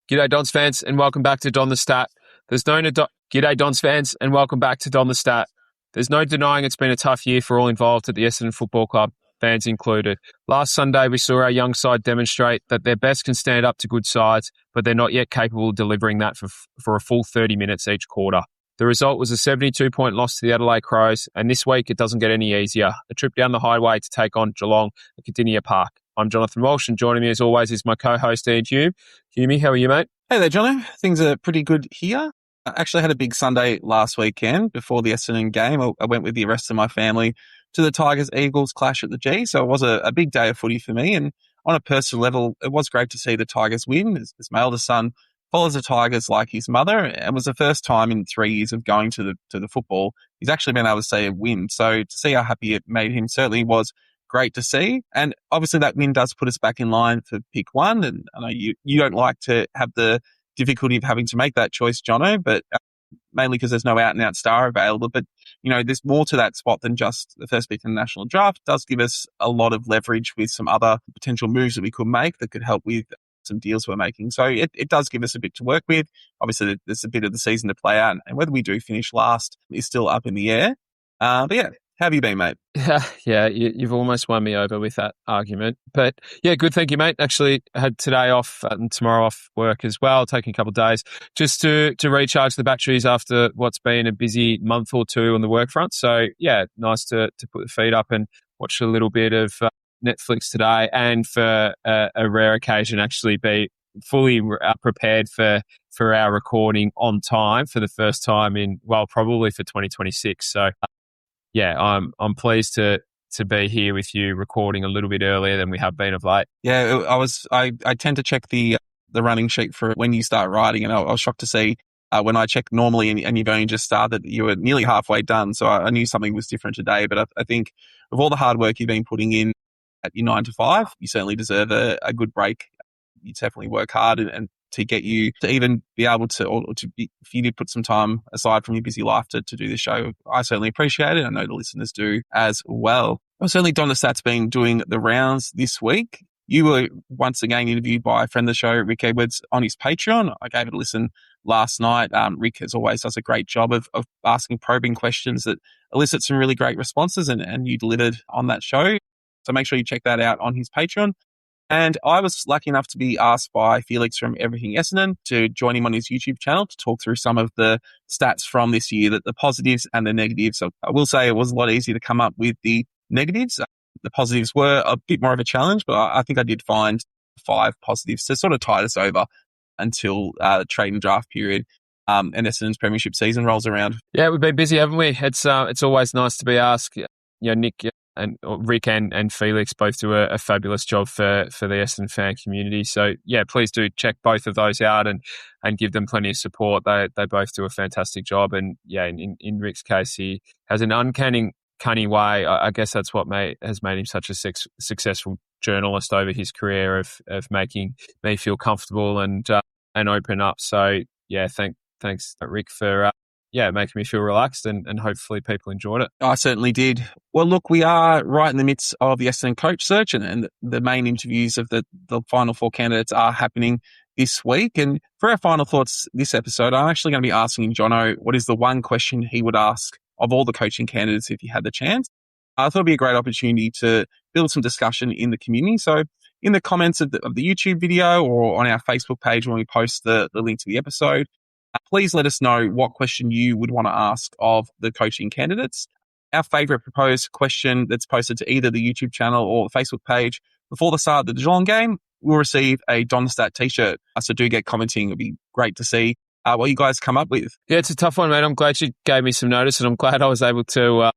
G'day Dons fans and welcome back to Don the Stat. G'day Dons fans and welcome back to Don the Stat. There's no denying it's been a tough year for all involved at the Essendon Football Club, fans included. Last Sunday we saw our young side demonstrate that their best can stand up to good sides, but they're not yet capable of delivering that for a full 30 minutes each quarter. The result was a 72-point loss to the Adelaide Crows, and this week it doesn't get any easier. A trip down the highway to take on Geelong at Kardinia Park. I'm Jonathan Walsh, and joining me as always is my co-host Ian Hume. Humey, how are you, mate? Hey there, Jono. Things are pretty good here. I actually had a big Sunday last weekend before the Essendon game. I went with the rest of my family to the Tigers-Eagles clash at the G, so it was a big day of footy for me. And on a personal level, it was great to see the Tigers win. As my eldest son follows the Tigers like his mother, and it was the first time in 3 years of going to the football he's actually been able to see a win. So to see how happy it made him certainly was great to see. And obviously that win does put us back in line for pick one. And I know you don't like to have the difficulty of having to make that choice, Jono, but mainly because there's no out and out star available. But, you know, there's more to that spot than just the first pick in the national draft. It does give us a lot of leverage with some other potential moves that we could make that could help with some deals we're making. So it does give us a bit to work with. Obviously there's a bit of the season to play out, and whether we do finish last is still up in the air. But yeah. How have you been, mate? Yeah, you've almost won me over with that argument. But yeah, good, thank you, mate. Actually, I had today off and tomorrow off work as well, taking a couple of days just to recharge the batteries after what's been a busy month or two on the work front. So yeah, nice to put the feet up and watch a little bit of Netflix today, and for a rare occasion actually be fully prepared for our recording on time for the first time in, well, probably for 2026. So yeah, I'm pleased to be here with you, recording a little bit earlier than we have been of late. Yeah, I tend to check the running sheet for when you start writing, and I was shocked to see when I check normally and you've only just started, you were nearly halfway done. So I knew something was different today. But I think with all the hard work you've been putting in at your 9 to 5, you certainly deserve a good break. You definitely work hard and to get you to even be able to, or to be, if you did put some time aside from your busy life to do this show, I certainly appreciate it. I know the listeners do as well. Certainly Don the Stat's been doing the rounds this week. You were once again interviewed by a friend of the show, Rick Edwards, on his Patreon. I gave it a listen last night. Rick, as always, does a great job of asking probing questions that elicit some really great responses, and you delivered on that show. So make sure you check that out on his Patreon. And I was lucky enough to be asked by Felix from Everything Essendon to join him on his YouTube channel to talk through some of the stats from this year, the positives and the negatives. So I will say it was a lot easier to come up with the negatives. The positives were a bit more of a challenge, but I think I did find 5 positives to sort of tide us over until the trade and draft period and Essendon's premiership season rolls around. Yeah, we've been busy, haven't we? It's always nice to be asked. You know, Nick and Rick and Felix both do a fabulous job for the Essendon fan community. So yeah, please do check both of those out and give them plenty of support. They both do a fantastic job. And yeah, in Rick's case, he has an uncanny way. I guess that's what has made him such a successful journalist over his career of making me feel comfortable and open up. So yeah, thanks Rick for making me feel relaxed, and hopefully people enjoyed it. I certainly did. Well, look, we are right in the midst of the Essendon coach search, and the main interviews of the final 4 candidates are happening this week. And for our final thoughts this episode, I'm actually going to be asking Jono what is the one question he would ask of all the coaching candidates if he had the chance. I thought it'd be a great opportunity to build some discussion in the community. So in the comments of the YouTube video or on our Facebook page when we post the link to the episode, please let us know what question you would want to ask of the coaching candidates. Our favourite proposed question that's posted to either the YouTube channel or the Facebook page before the start of the Geelong game will receive a Don the Stat t-shirt. So do get commenting. It'll be great to see what you guys come up with. Yeah, it's a tough one, mate. I'm glad you gave me some notice, and I'm glad I was able to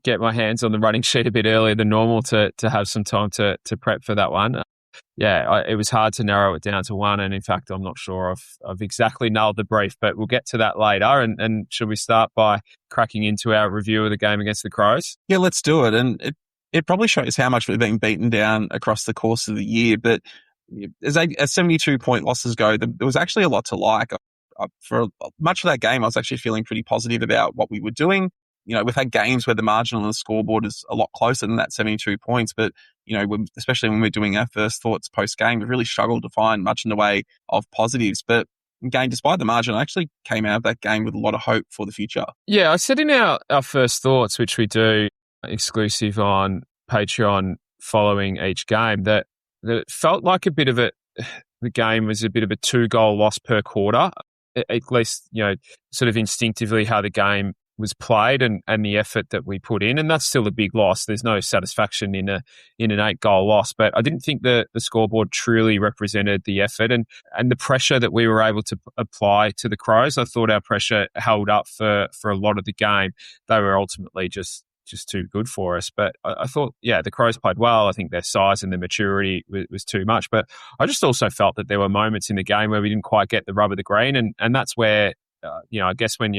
get my hands on the running sheet a bit earlier than normal to have some time to prep for that one. It was hard to narrow it down to one, and in fact, I'm not sure I've exactly nailed the brief, but we'll get to that later. And should we start by cracking into our review of the game against the Crows? Yeah, let's do it. And it probably shows how much we've been beaten down across the course of the year. But as 72-point losses go, there was actually a lot to like. For much of that game, I was actually feeling pretty positive about what we were doing. we've had games where the margin on the scoreboard is a lot closer than that 72 points, but, especially when we're doing our first thoughts post-game, we've really struggled to find much in the way of positives. But again, despite the margin, I actually came out of that game with a lot of hope for the future. Yeah, I said in our first thoughts, which we do exclusive on Patreon following each game, that it felt like the game was a bit of a 2-goal loss per quarter, at least, sort of instinctively how the game was played and the effort that we put in. And that's still a big loss. There's no satisfaction in an 8-goal loss, but I didn't think the scoreboard truly represented the effort and the pressure that we were able to apply to the Crows. I thought our pressure held up for a lot of the game. They were ultimately just too good for us. But I thought, the Crows played well. I think their size and their maturity was too much. But I just also felt that there were moments in the game where we didn't quite get the rub of the green. And that's where, I guess when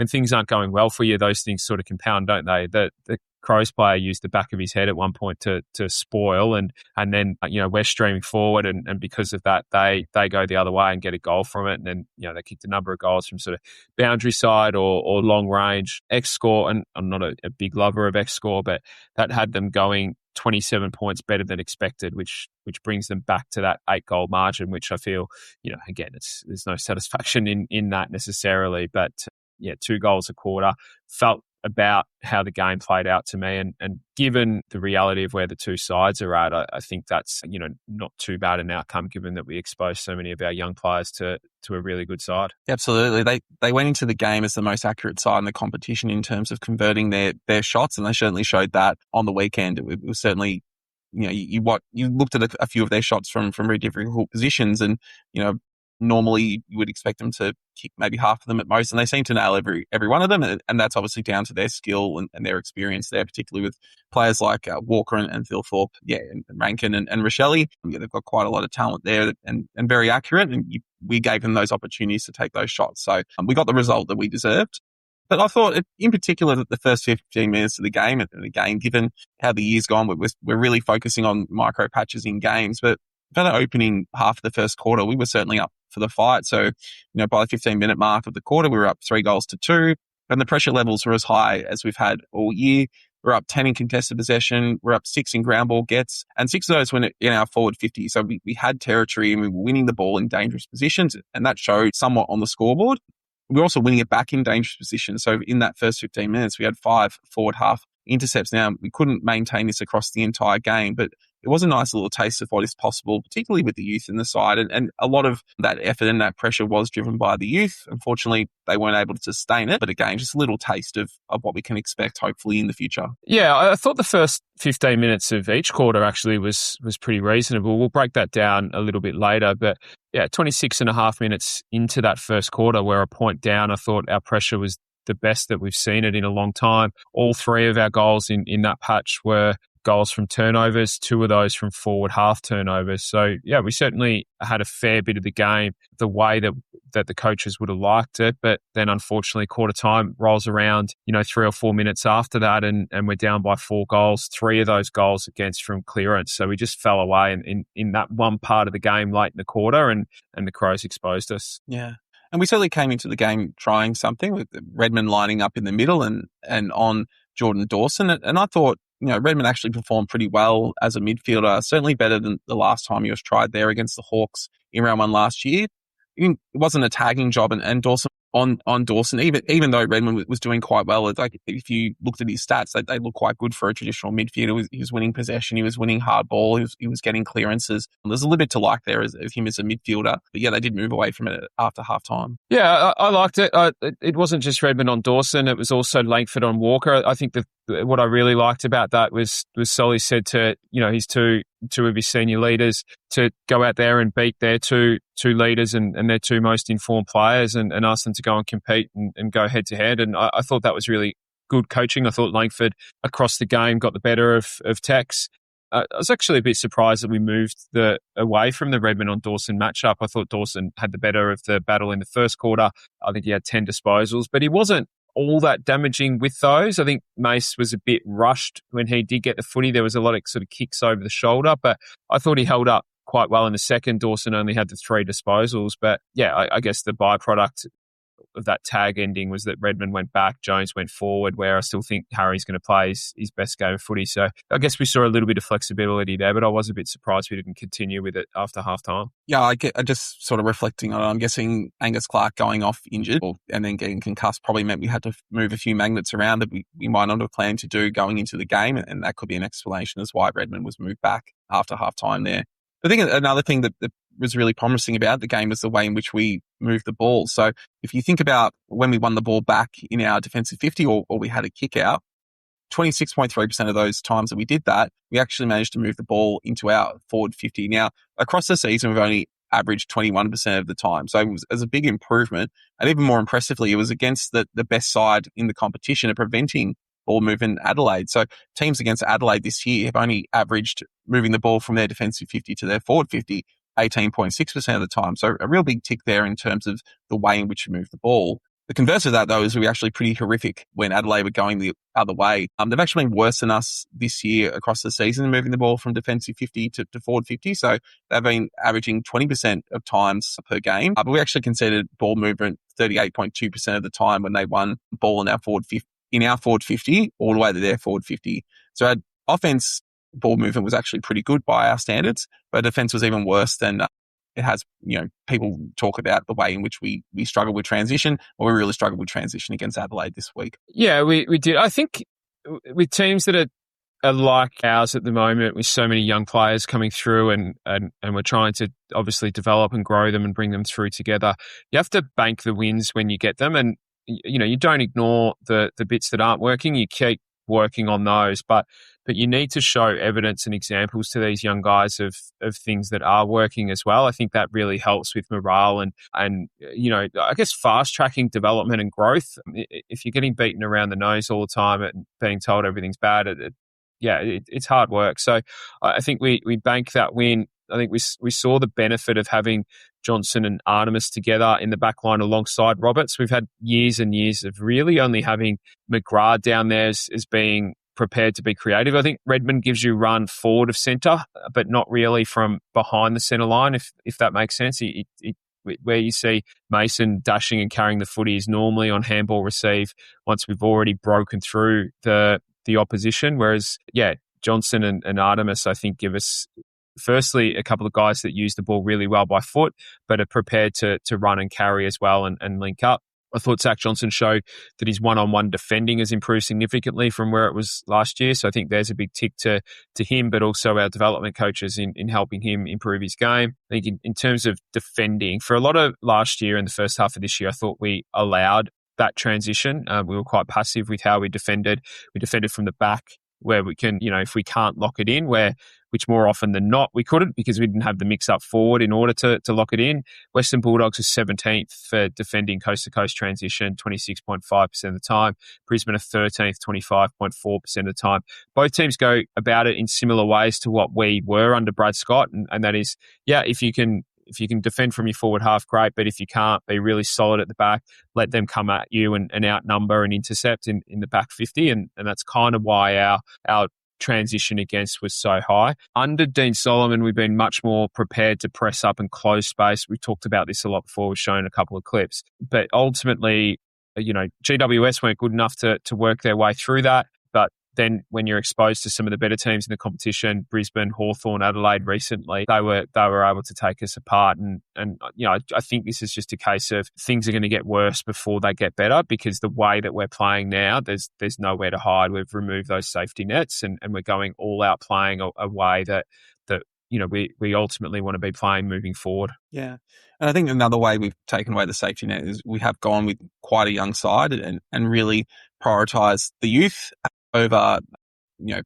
things aren't going well for you, those things sort of compound, don't they? The Crows player used the back of his head at one point to spoil, and then we're streaming forward, and because of that they go the other way and get a goal from it, and then they kicked a number of goals from sort of boundary side or long range X score, and I'm not a big lover of X score, but that had them going 27 points better than expected, which brings them back to that 8-goal margin, which I feel, again, there's no satisfaction in that necessarily, but 2 goals a quarter felt about how the game played out to me, and given the reality of where the two sides are at, I think that's not too bad an outcome, given that we exposed so many of our young players to a really good side. Absolutely, they went into the game as the most accurate side in the competition in terms of converting their shots, and they certainly showed that on the weekend. It was certainly, you looked at a few of their shots from very difficult positions, and normally you would expect them to kick maybe half of them at most, and they seem to nail every one of them, and that's obviously down to their skill and their experience there, particularly with players like Walker and Thilthorpe, and Rankin and Rochelle. They've got quite a lot of talent there and very accurate, and we gave them those opportunities to take those shots. So we got the result that we deserved. But I thought, in particular, that the first 15 minutes of the game, and again, given how the year's gone, we're really focusing on micro patches in games, but for the opening half of the first quarter, we were certainly up for the fight. So, by the 15-minute mark of the quarter, we were up 3-2, and the pressure levels were as high as we've had all year. We're up 10 in contested possession. We're up 6 in ground ball gets, and 6 of those went in our forward 50. So we had territory, and we were winning the ball in dangerous positions, and that showed somewhat on the scoreboard. We were also winning it back in dangerous positions. So in that first 15 minutes, we had 5 forward half intercepts. Now, we couldn't maintain this across the entire game, but it was a nice little taste of what is possible, particularly with the youth in the side. And a lot of that effort and that pressure was driven by the youth. Unfortunately, they weren't able to sustain it. But again, just a little taste of what we can expect, hopefully, in the future. Yeah, I thought the first 15 minutes of each quarter actually was pretty reasonable. We'll break that down a little bit later. But 26 and a half minutes into that first quarter, we're a point down. I thought our pressure was the best that we've seen it in a long time. All 3 of our goals in that patch were goals from turnovers, 2 of those from forward half turnovers. So, we certainly had a fair bit of the game the way that the coaches would have liked it. But then, unfortunately, quarter time rolls around, 3 or 4 minutes after that, and we're down by 4 goals, 3 of those goals against from clearance. So we just fell away in that one part of the game late in the quarter, and the Crows exposed us. Yeah. And we certainly came into the game trying something, with Redmond lining up in the middle and on Jordan Dawson. And I thought, Redmond actually performed pretty well as a midfielder, certainly better than the last time he was tried there against the Hawks in round 1 last year. It wasn't a tagging job, and Dawson on Dawson, even though Redmond was doing quite well, it's like if you looked at his stats, they look quite good for a traditional midfielder. He was winning possession, he was winning hard ball, he was getting clearances. There's a little bit to like there as him as a midfielder, but they did move away from it after half time. Yeah, I liked it. It wasn't just Redmond on Dawson, it was also Langford on Walker. I think what I really liked about that was Solly said to his two of his senior leaders to go out there and beat their two leaders and their 2 most informed players and ask them to go and compete and go head to head. And I thought that was really good coaching. I thought Langford across the game got the better of Tex. I was actually a bit surprised that we moved away from the Redmond on Dawson matchup. I thought Dawson had the better of the battle in the first quarter. I think he had 10 disposals, but he wasn't all that damaging with those. I think Mace was a bit rushed when he did get the footy. There was a lot of sort of kicks over the shoulder, but I thought he held up quite well in the second. Dawson only had the 3 disposals, but I guess the byproduct of that tag ending was that Redmond went back, Jones went forward, where I still think Harry's going to play his best game of footy. So I guess we saw a little bit of flexibility there, but I was a bit surprised we didn't continue with it after half-time. Yeah, I just sort of reflecting on it. I'm guessing Angus Clark going off injured and then getting concussed probably meant we had to move a few magnets around that we might not have planned to do going into the game. And that could be an explanation as why Redmond was moved back after half-time there. I think another thing that was really promising about the game was the way in which we moved the ball. So if you think about when we won the ball back in our defensive 50 or we had a kick out, 26.3% of those times that we did that, we actually managed to move the ball into our forward 50. Now, across the season, we've only averaged 21% of the time. So it was a big improvement. And even more impressively, it was against the best side in the competition at preventing ball movement, Adelaide. So teams against Adelaide this year have only averaged moving the ball from their defensive 50 to their forward 50 18.6% of the time. So a real big tick there in terms of the way in which you move the ball. The converse of that, though, is we're actually pretty horrific when Adelaide were going the other way. They've actually been worse than us this year across the season, moving the ball from defensive 50 to forward 50. So they've been averaging 20% of times per game. But we actually conceded ball movement 38.2% of the time when they won ball in our forward 50 all the way to their forward 50. So our offense ball movement was actually pretty good by our standards, but defense was even worse than it has. People talk about the way in which we struggle with transition, or we really struggled with transition against Adelaide this week. Yeah, we did. I think with teams that are like ours at the moment, with so many young players coming through and we're trying to obviously develop and grow them and bring them through together, you have to bank the wins when you get them. And, you don't ignore the bits that aren't working. You keep working on those, but you need to show evidence and examples to these young guys of things that are working as well. I think that really helps with morale and I guess fast tracking development and growth. If you're getting beaten around the nose all the time and being told everything's bad, it's hard work. So I think we bank that win. I think we saw the benefit of having Johnson and Artemis together in the back line alongside Roberts. We've had years and years of really only having McGrath down there as being prepared to be creative. I think Redmond gives you run forward of centre, but not really from behind the centre line, if that makes sense. Where you see Mason dashing and carrying the footy is normally on handball receive once we've already broken through the opposition. Whereas, Johnson and Artemis, I think, give us firstly a couple of guys that use the ball really well by foot, but are prepared to run and carry as well and link up. I thought Zach Johnson showed that his one-on-one defending has improved significantly from where it was last year. So I think there's a big tick to him, but also our development coaches in helping him improve his game. I think in terms of defending, for a lot of last year and the first half of this year, I thought we allowed that transition. We were quite passive with how we defended. We defended from the back where we can, if we can't lock it in, which more often than not we couldn't because we didn't have the mix up forward in order to lock it in. Western Bulldogs are 17th for defending coast-to-coast transition, 26.5% of the time. Brisbane are 13th, 25.4% of the time. Both teams go about it in similar ways to what we were under Brad Scott, and that is, if you can defend from your forward half, great, but if you can't, be really solid at the back, let them come at you and outnumber and intercept in the back 50, and that's kind of why our transition against was so high. Under Dean Solomon, we've been much more prepared to press up and close space. We've talked about this a lot before. We've shown a couple of clips. But ultimately, GWS weren't good enough to work their way through that. But then when you're exposed to some of the better teams in the competition, Brisbane, Hawthorn, Adelaide recently, they were able to take us apart. And I think this is just a case of things are going to get worse before they get better, because the way that we're playing now, there's nowhere to hide. We've removed those safety nets and we're going all out playing a way that we ultimately want to be playing moving forward. Yeah. And I think another way we've taken away the safety net is we have gone with quite a young side and really prioritised the youth over,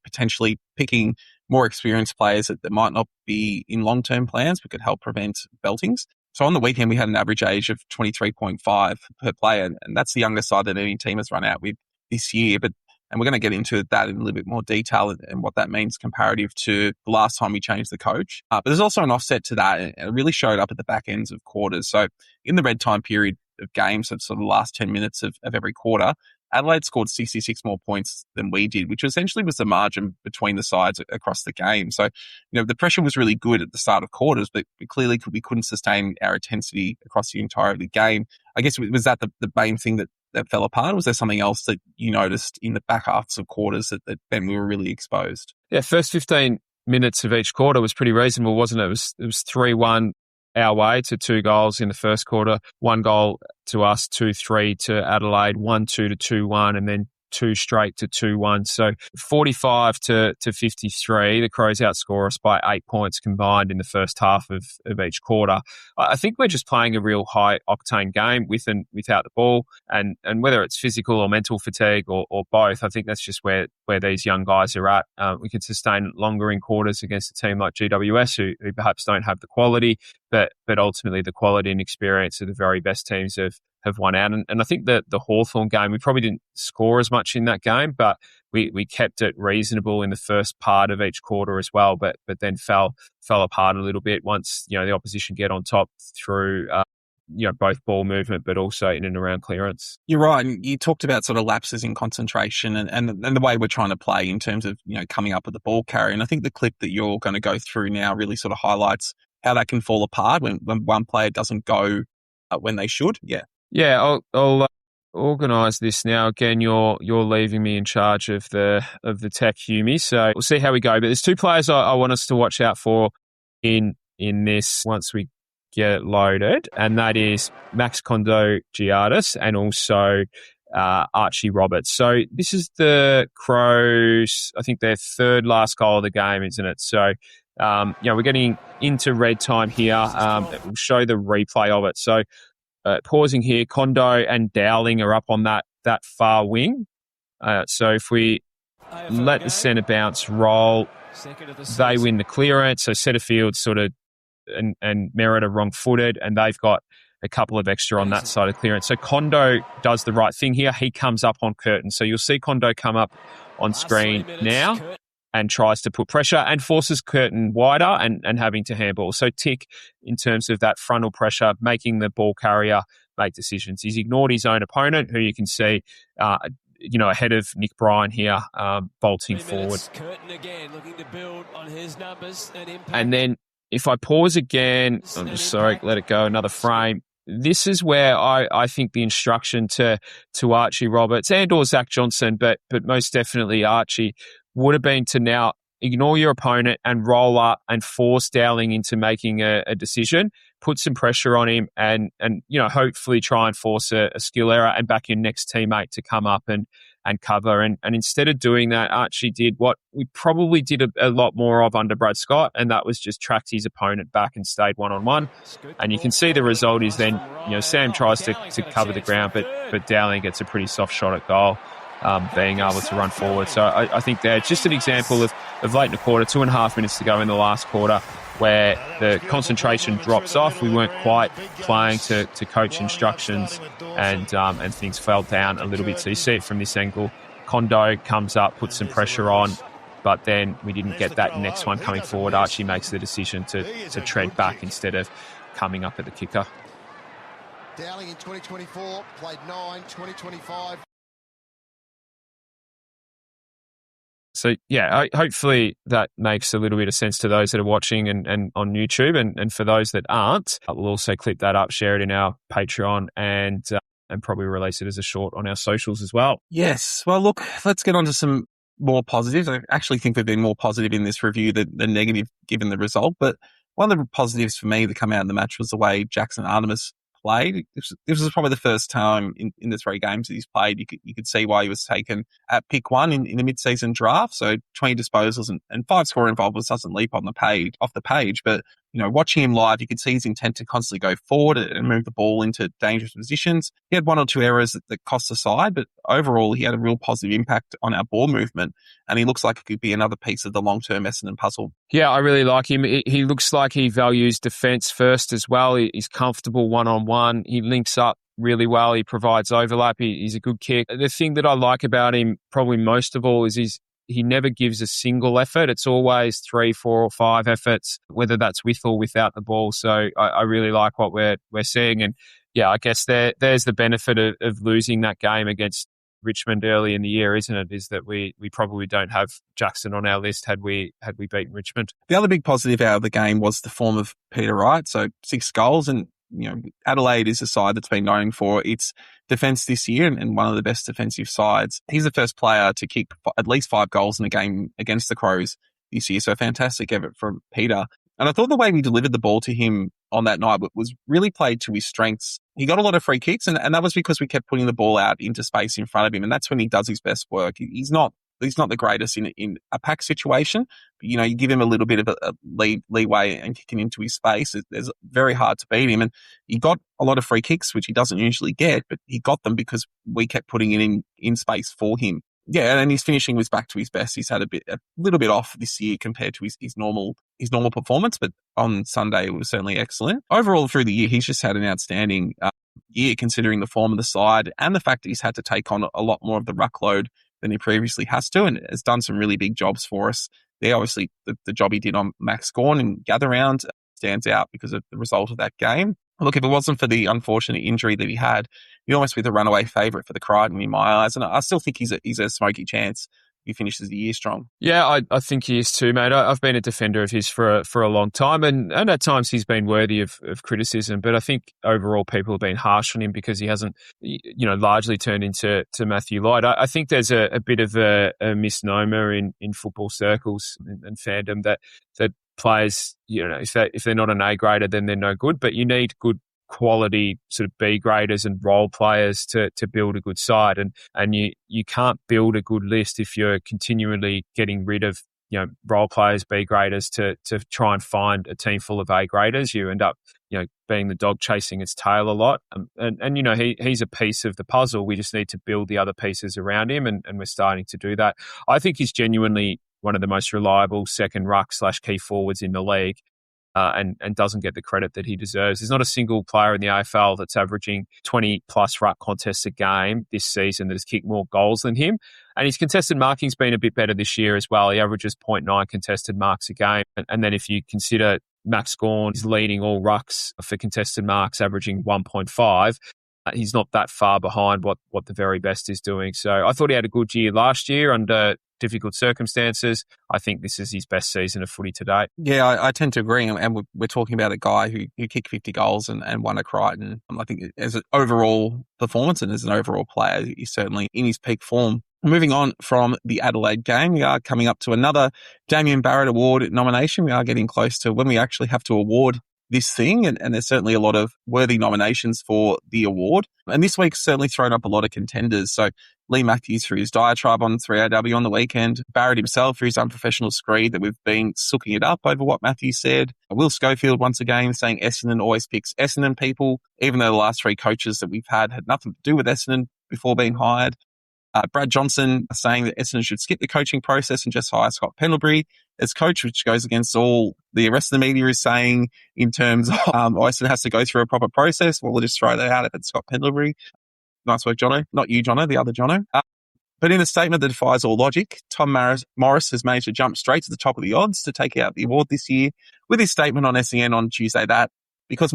potentially picking more experienced players that might not be in long-term plans but could help prevent beltings. So on the weekend, we had an average age of 23.5 per player, and that's the youngest side that any team has run out with this year. And we're going to get into that in a little bit more detail and what that means comparative to the last time we changed the coach. But there's also an offset to that, and it really showed up at the back ends of quarters. So in the red time period, of games, so sort of the last 10 minutes of every quarter, Adelaide scored 66 more points than we did, which essentially was the margin between the sides across the game. So, the pressure was really good at the start of quarters, but clearly we couldn't sustain our intensity across the entire of the game. I guess, was that the main thing that fell apart? Or was there something else that you noticed in the back halves of quarters that then we were really exposed? Yeah, first 15 minutes of each quarter was pretty reasonable, wasn't it? It was 3-1 our way to 2 goals in the first quarter, 1 goal to us, 2-3 to Adelaide, 1-2 to 2-1, and then 2 straight to 2-1. So 45 to 53, the Crows outscore us by 8 points combined in the first half of each quarter. I think we're just playing a real high-octane game with and without the ball, and whether it's physical or mental fatigue or both, I think that's just where these young guys are at. We can sustain longer in quarters against a team like GWS who perhaps don't have the quality, but ultimately the quality and experience of the very best teams have won out. And I think that the Hawthorn game, we probably didn't score as much in that game, but we kept it reasonable in the first part of each quarter as well, but then fell apart a little bit once, the opposition get on top through, both ball movement, but also in and around clearance. You're right. And you talked about sort of lapses in concentration and the way we're trying to play in terms of, coming up with the ball carrier. And I think the clip that you're going to go through now really sort of highlights how that can fall apart when one player doesn't go when they should. Yeah. Yeah, I'll organise this now. Again, you're leaving me in charge of the tech, Humi. So we'll see how we go. But there's 2 players I want us to watch out for in this once we get it loaded, and that is Max Kondo-Giardis and also Archie Roberts. So this is the Crows, I think their 3rd last goal of the game, isn't it? So we're getting into red time here. We'll show the replay of it. So pausing here, Kondo and Dowling are up on that far wing. So if we let the centre bounce roll, they win the clearance. So Setterfield sort of and Merritt are wrong-footed, and they've got a couple of extra on that side of clearance. So Kondo does the right thing here. He comes up on Curtin. So you'll see Kondo come up on screen now and tries to put pressure and forces Curtin wider and having to handball. So tick in terms of that frontal pressure, making the ball carrier make decisions. He's ignored his own opponent, who you can see ahead of Nick Bryan here, bolting forward. Curtin again, looking to build on his numbers and impact. And then if I pause again, I'm just sorry, let it go, another frame. This is where I think the instruction to Archie Roberts and or Zach Johnson, but most definitely Archie, would have been to now ignore your opponent and roll up and force Dowling into making a decision, put some pressure on him and hopefully try and force a skill error and back your next teammate to come up and cover. And instead of doing that, Archie did what we probably did a lot more of under Brad Scott, and that was just tracked his opponent back and stayed one-on-one. And you can see the result is then, Sam tries to cover the ground, but Dowling gets a pretty soft shot at goal, being able to run forward. So I think they're just an example of late in the quarter, 2.5 minutes to go in the last quarter, where the concentration drops off. We weren't quite playing to coach instructions, and things fell down a little bit. So you see it from this angle. Kondo comes up, puts some pressure on, but then we didn't get that next one coming forward. Archie makes the decision to tread back instead of coming up at the kicker. Dowling in 2024 played 9, 2025. So, yeah, hopefully that makes a little bit of sense to those that are watching and on YouTube. And for those that aren't, we'll also clip that up, share it in our Patreon and probably release it as a short on our socials as well. Yes. Well, look, let's get on to some more positives. I actually think we've been more positive in this review than negative given the result. But one of the positives for me that come out in the match was the way Jaxon Artemis played. This was probably the first time in the 3 games that he's played. You could see why he was taken at pick 1 in the mid-season draft. So 20 disposals and 5 score involvements doesn't leap off the page. But watching him live, you could see his intent to constantly go forward and move the ball into dangerous positions. He had 1 or 2 errors that cost the side, but overall he had a real positive impact on our ball movement, and he looks like it could be another piece of the long-term Essendon puzzle. Yeah, I really like him. He looks like he values defence first as well. He's comfortable one-on-one. He links up really well. He provides overlap. He's a good kick. The thing that I like about him probably most of all is he never gives a single effort. It's always 3, 4 or 5 efforts, whether that's with or without the ball. So I really like what we're seeing. And yeah, I guess there's the benefit of losing that game against Richmond early in the year, isn't it? Is that we probably don't have Jaxon on our list had we beaten Richmond. The other big positive out of the game was the form of Peter Wright. So 6 goals, and Adelaide is a side that's been known for its defence this year and one of the best defensive sides. He's the first player to kick at least 5 goals in a game against the Crows this year. So a fantastic effort from Peter. And I thought the way we delivered the ball to him on that night was really played to his strengths. He got a lot of free kicks, and that was because we kept putting the ball out into space in front of him. And that's when he does his best work. He's not the greatest in a pack situation. But, you give him a little bit of a leeway and kicking into his space. It's very hard to beat him. And he got a lot of free kicks, which he doesn't usually get, but he got them because we kept putting it in space for him. Yeah, and his finishing was back to his best. He's had a little bit off this year compared to his normal performance, but on Sunday it was certainly excellent. Overall, through the year, he's just had an outstanding year considering the form of the side and the fact that he's had to take on a lot more of the ruck load than he previously has to, and has done some really big jobs for us. There, obviously, the job he did on Max Gawn and gather round stands out because of the result of that game. Look, if it wasn't for the unfortunate injury that he had, he'd almost be the runaway favourite for the Crichton in my eyes. And I still think he's a smoky chance. He finishes the year strong. Yeah, I think he is too, mate. I've been a defender of his for a long time, and at times he's been worthy of criticism. But I think overall people have been harsh on him because he hasn't, largely turned into Matthew Light. I think there's a bit of a misnomer in football circles and fandom that players, if they're not an A grader, then they're no good. But you need good quality sort of B graders and role players to build a good side, and you can't build a good list if you're continually getting rid of role players, B graders to try and find a team full of A graders. You end up being the dog chasing its tail a lot, and he's a piece of the puzzle. We just need to build the other pieces around him, and we're starting to do that. I think he's genuinely one of the most reliable second ruck / key forwards in the league. And doesn't get the credit that he deserves. There's not a single player in the AFL that's averaging 20-plus ruck contests a game this season that has kicked more goals than him. And his contested marking's been a bit better this year as well. He averages 0.9 contested marks a game. And then if you consider Max Gawn is leading all rucks for contested marks, averaging 1.5, he's not that far behind what the very best is doing. So I thought he had a good year last year under difficult circumstances. I think this is his best season of footy to date. Yeah, I tend to agree. And we're talking about a guy who kicked 50 goals and won a Crichton. I think as an overall performance and as an overall player, he's certainly in his peak form. Moving on from the Adelaide game, we are coming up to another Damien Barrett Award nomination. We are getting close to when we actually have to award this thing, and there's certainly a lot of worthy nominations for the award. And this week's certainly thrown up a lot of contenders. So Lee Matthews for his diatribe on 3AW on the weekend, Barrett himself for his unprofessional screed that we've been sooking it up over what Matthews said. Will Schofield once again saying Essendon always picks Essendon people, even though the last 3 coaches that we've had nothing to do with Essendon before being hired. Brad Johnson saying that Essendon should skip the coaching process and just hire Scott Pendlebury as coach, which goes against all the rest of the media is saying in terms of Essendon has to go through a proper process. Well, we'll just throw that out if it's Scott Pendlebury. Nice work, Jono. Not you, Jono, the other Jono. But in a statement that defies all logic, Tom Morris has managed to jump straight to the top of the odds to take out the award this year with his statement on SEN on Tuesday that because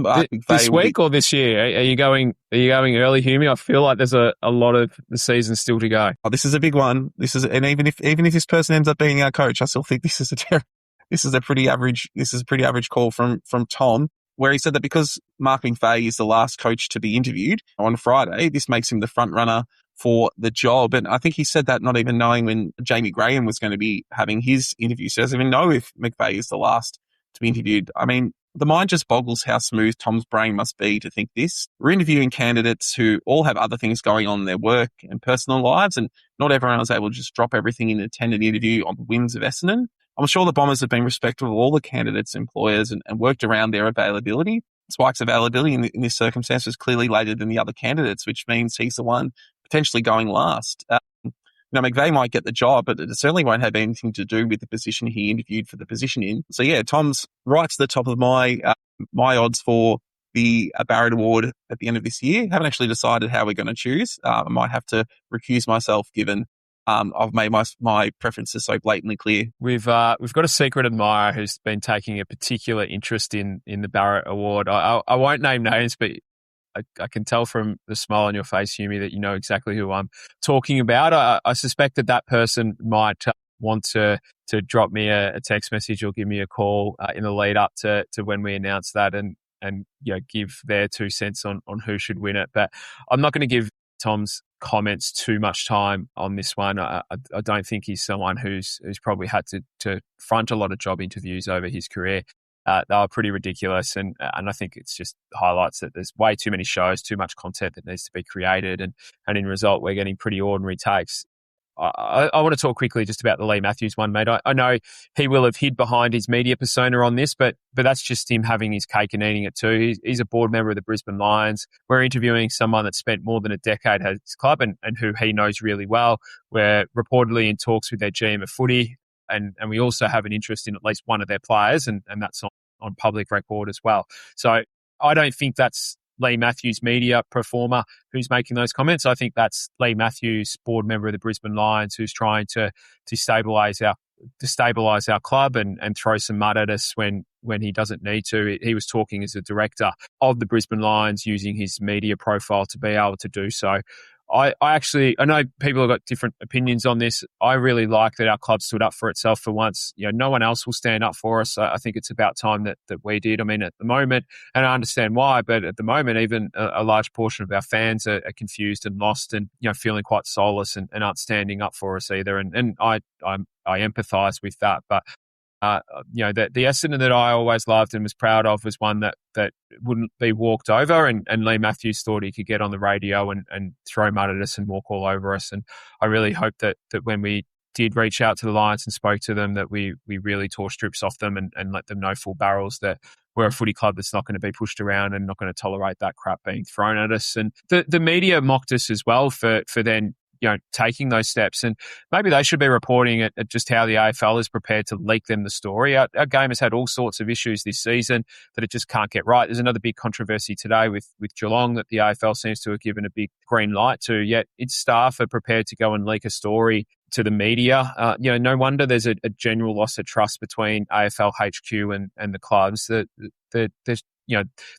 this week or this year, are you going early, Humie? I feel like there's a lot of the season still to go. Oh, this is a big one. And even if this person ends up being our coach, I still think this is a pretty average call from Tom, where he said that because Mark McVeigh is the last coach to be interviewed on Friday, this makes him the front runner for the job. And I think he said that not even knowing when Jamie Graham was going to be having his interview. So he doesn't even know if McVeigh is the last to be interviewed. I mean, the mind just boggles how smooth Tom's brain must be to think this. We're interviewing candidates who all have other things going on in their work and personal lives, and not everyone was able to just drop everything and attend an interview on the whims of Essendon. I'm sure the Bombers have been respectful of all the candidates' employers and worked around their availability. Spike's availability in this circumstance was clearly later than the other candidates, which means he's the one potentially going last. McVeigh might get the job, but it certainly won't have anything to do with the position he interviewed for the position in. So yeah, Tom's right to the top of my odds for the Barrett Award at the end of this year. Haven't actually decided how we're going to choose. I might have to recuse myself given I've made my preferences so blatantly clear. We've got a secret admirer who's been taking a particular interest in the Barrett Award. I won't name names, but I can tell from the smile on your face, Humi, that you know exactly who I'm talking about. I suspect that person might want to drop me a text message or give me a call in the lead up to when we announce that and give their 2 cents on who should win it. But I'm not going to give Tom's comments too much time on this one. I don't think he's someone who's probably had to front a lot of job interviews over his career. They were pretty ridiculous, and I think it's just highlights that there's way too many shows, too much content that needs to be created, and in result, we're getting pretty ordinary takes. I want to talk quickly just about the Lee Matthews one, mate. I know he will have hid behind his media persona on this, but that's just him having his cake and eating it too. He's a board member of the Brisbane Lions. We're interviewing someone that spent more than a decade at his club and who he knows really well. We're reportedly in talks with their GM of footy, and we also have an interest in at least one of their players, and that's on public record as well. So I don't think that's Lee Matthews, media performer, who's making those comments. I think that's Lee Matthews, board member of the Brisbane Lions, who's trying to destabilise our club and throw some mud at us when he doesn't need to. He was talking as a director of the Brisbane Lions, using his media profile to be able to do so. I know people have got different opinions on this. I really like that our club stood up for itself for once. No one else will stand up for us. I think it's about time that we did. I mean, at the moment, and I understand why, but at the moment, even a large portion of our fans are confused and lost and, feeling quite soulless and aren't standing up for us either. And I empathise with that. But the Essendon that I always loved and was proud of was one that wouldn't be walked over, and Lee Matthews thought he could get on the radio and throw mud at us and walk all over us. And I really hope that when we did reach out to the Lions and spoke to them, that we really tore strips off them and let them know full barrels that we're a footy club that's not going to be pushed around and not going to tolerate that crap being thrown at us. And the media mocked us as well for then taking those steps. And maybe they should be reporting at just how the AFL is prepared to leak them the story. Our game has had all sorts of issues this season that it just can't get right. There's another big controversy today with Geelong that the AFL seems to have given a big green light to, yet its staff are prepared to go and leak a story to the media. No wonder there's a general loss of trust between AFL HQ and the clubs.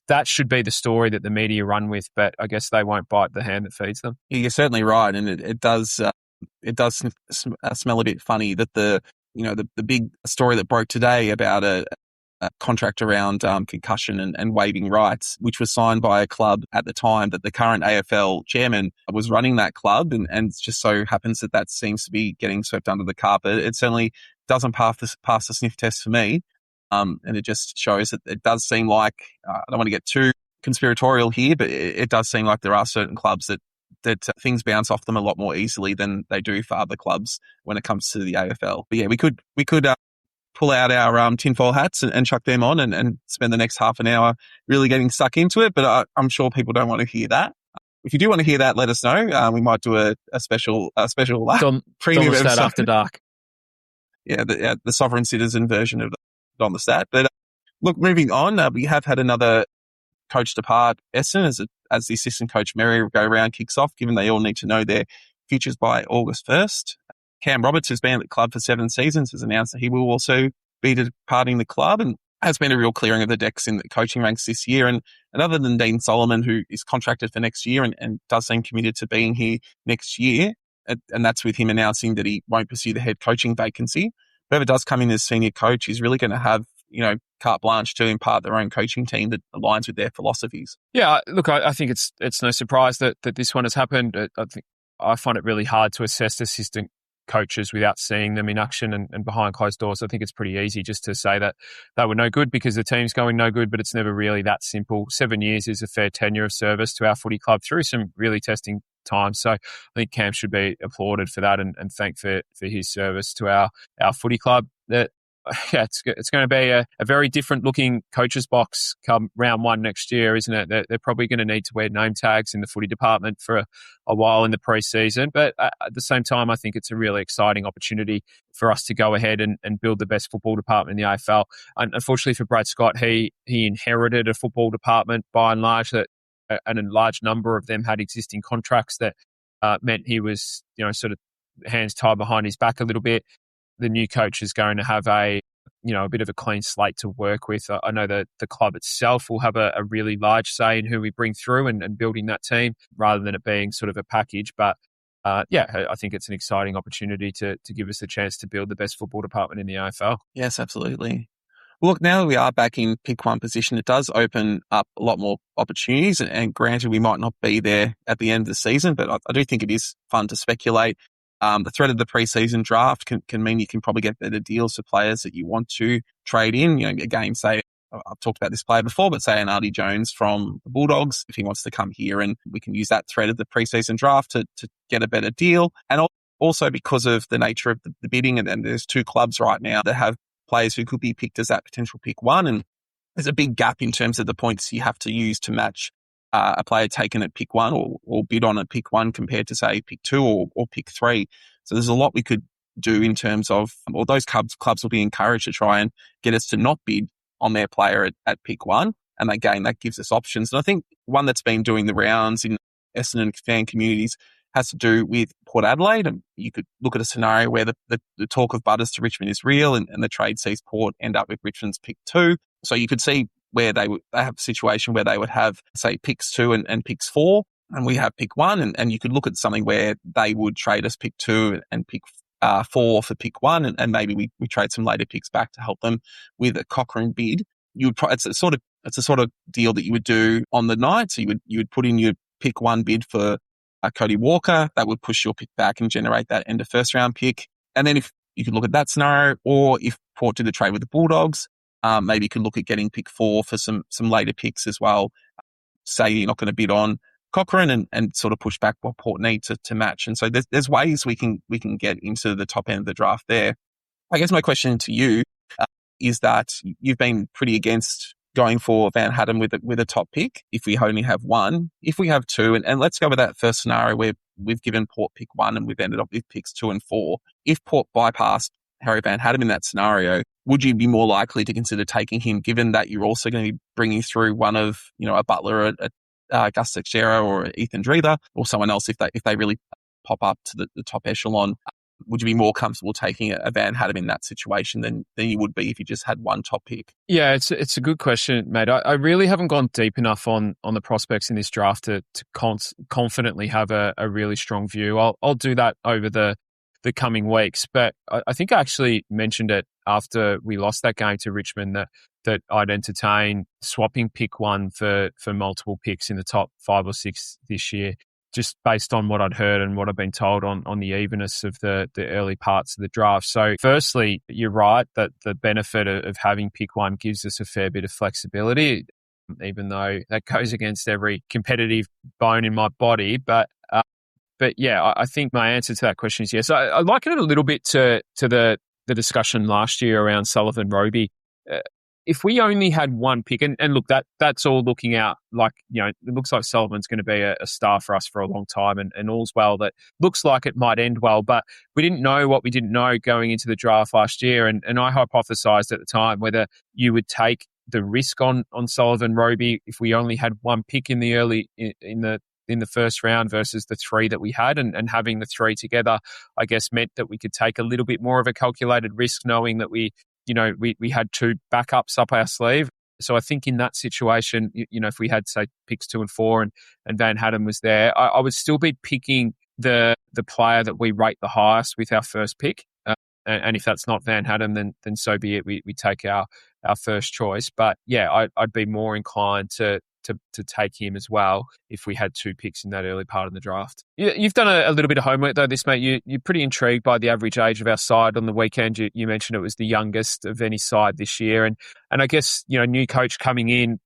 That should be the story that the media run with, but I guess they won't bite the hand that feeds them. Yeah, you're certainly right, and it does smell a bit funny that the big story that broke today about a contract around concussion and waiving rights, which was signed by a club at the time that the current AFL chairman was running that club, and it just so happens that seems to be getting swept under the carpet. It certainly doesn't pass the sniff test for me. And it just shows that it does seem like, I don't want to get too conspiratorial here, but it does seem like there are certain clubs that things bounce off them a lot more easily than they do for other clubs when it comes to the AFL. But yeah, we could pull out our tinfoil hats and chuck them on and spend the next half an hour really getting stuck into it. But I'm sure people don't want to hear that. If you do want to hear that, let us know. We might do a special premium episode after dark. Yeah, the sovereign citizen version of on the stat. But look, moving on, we have had another coach depart Essendon as the assistant coach merry-go-round kicks off, given they all need to know their futures by August 1st. Cam Roberts, who's been at the club for 7 seasons, has announced that he will also be departing the club, and has been a real clearing of the decks in the coaching ranks this year. And other than Dean Solomon, who is contracted for next year and does seem committed to being here next year, and that's with him announcing that he won't pursue the head coaching vacancy. Whoever does come in as senior coach is really going to have, carte blanche to impart their own coaching team that aligns with their philosophies. Yeah, look, I think it's no surprise that this one has happened. I find it really hard to assess assistant coaches without seeing them in action and behind closed doors. I think it's pretty easy just to say that they were no good because the team's going no good, but it's never really that simple. 7 years is a fair tenure of service to our footy club through some really testing time. So I think Cam should be applauded for that and thanked for his service to our footy club. It's going to be a very different looking coach's box come round 1 next year, isn't it? They're probably going to need to wear name tags in the footy department for a while in the pre-season. But at the same time, I think it's a really exciting opportunity for us to go ahead and build the best football department in the AFL. And unfortunately for Brad Scott, he inherited a football department by and large and a large number of them had existing contracts that meant he was, sort of hands tied behind his back a little bit. The new coach is going to have a a bit of a clean slate to work with. I know that the club itself will have a really large say in who we bring through and building that team rather than it being sort of a package. But I think it's an exciting opportunity to give us a chance to build the best football department in the AFL. Yes, absolutely. Well, look, now that we are back in pick one position, it does open up a lot more opportunities. And granted, we might not be there at the end of the season, but I do think it is fun to speculate. The threat of the preseason draft can mean you can probably get better deals for players that you want to trade in. Again, say, I've talked about this player before, but say an Artie Jones from the Bulldogs, if he wants to come here, and we can use that threat of the preseason draft to get a better deal. And also because of the nature of the bidding, and there's 2 clubs right now that have players who could be picked as that potential pick 1. And there's a big gap in terms of the points you have to use to match a player taken at pick 1 or bid on at pick 1 compared to, say, pick 2 or pick 3. So there's a lot we could do in terms of, or those clubs will be encouraged to try and get us to not bid on their player at pick 1. And again, that gives us options. And I think one that's been doing the rounds in Essendon fan communities has to do with Port Adelaide. And you could look at a scenario where the talk of Butters to Richmond is real and the trade sees Port end up with Richmond's pick 2. So you could see where they have a situation where they would have, say, picks 2 and picks 4, and we have pick 1. And you could look at something where they would trade us pick 2 and pick 4 for pick 1, and maybe we trade some later picks back to help them with a Cochrane bid. It's a sort of deal that you would do on the night. So you would put in your pick 1 bid for Cody Walker. That would push your pick back and generate that end of first round pick. And then if you could look at that scenario, or if Port did the trade with the Bulldogs, maybe you could look at getting pick 4 for some later picks as well. Say you're not going to bid on Cochrane and sort of push back what Port need to match. And so there's ways we can get into the top end of the draft there. I guess my question to you is that you've been pretty against going for Van Hatten with a top pick if we only have 1. If we have 2, and let's go with that first scenario where we've given Port pick 1 and we've ended up with picks 2 and 4. If Port bypassed Harry Van Hatten in that scenario, would you be more likely to consider taking him, given that you're also going to be bringing through one of, a Butler, a Gus Teixeira or Ethan Dreither, or someone else if they really pop up to the top echelon? Would you be more comfortable taking a Van Hatten in that situation than you would be if you just had 1 top pick? Yeah, it's a good question, mate. I really haven't gone deep enough on the prospects in this draft to confidently have a really strong view. I'll do that over the coming weeks. But I think I actually mentioned it after we lost that game to Richmond that I'd entertain swapping pick 1 for multiple picks in the top 5 or 6 this year, just based on what I'd heard and what I've been told on the evenness of the early parts of the draft. So firstly, you're right that the benefit of having pick 1 gives us a fair bit of flexibility, even though that goes against every competitive bone in my body. But yeah, I think my answer to that question is yes. I liken it a little bit to the discussion last year around Sullivan Roby. If we only had 1 pick, and look, that's all looking out like, it looks like Sullivan's going to be a star for us for a long time, and all's well that looks like it might end well, but we didn't know what we didn't know going into the draft last year. And I hypothesized at the time whether you would take the risk on Sullivan Roby if we only had 1 pick in the first round versus the 3 that we had, and having the 3 together, I guess, meant that we could take a little bit more of a calculated risk, knowing that we had 2 backups up our sleeve. So I think in that situation, if we had, say, picks 2 and 4 and Van Hatten was there, I would still be picking the player that we rate the highest with our first pick. And if that's not Van Hatten, then so be it. We take our first choice. But yeah, I'd be more inclined to take him as well if we had 2 picks in that early part of the draft. You've done a little bit of homework though, mate. You're pretty intrigued by the average age of our side on the weekend. You mentioned it was the youngest of any side this year. And I guess, new coach coming in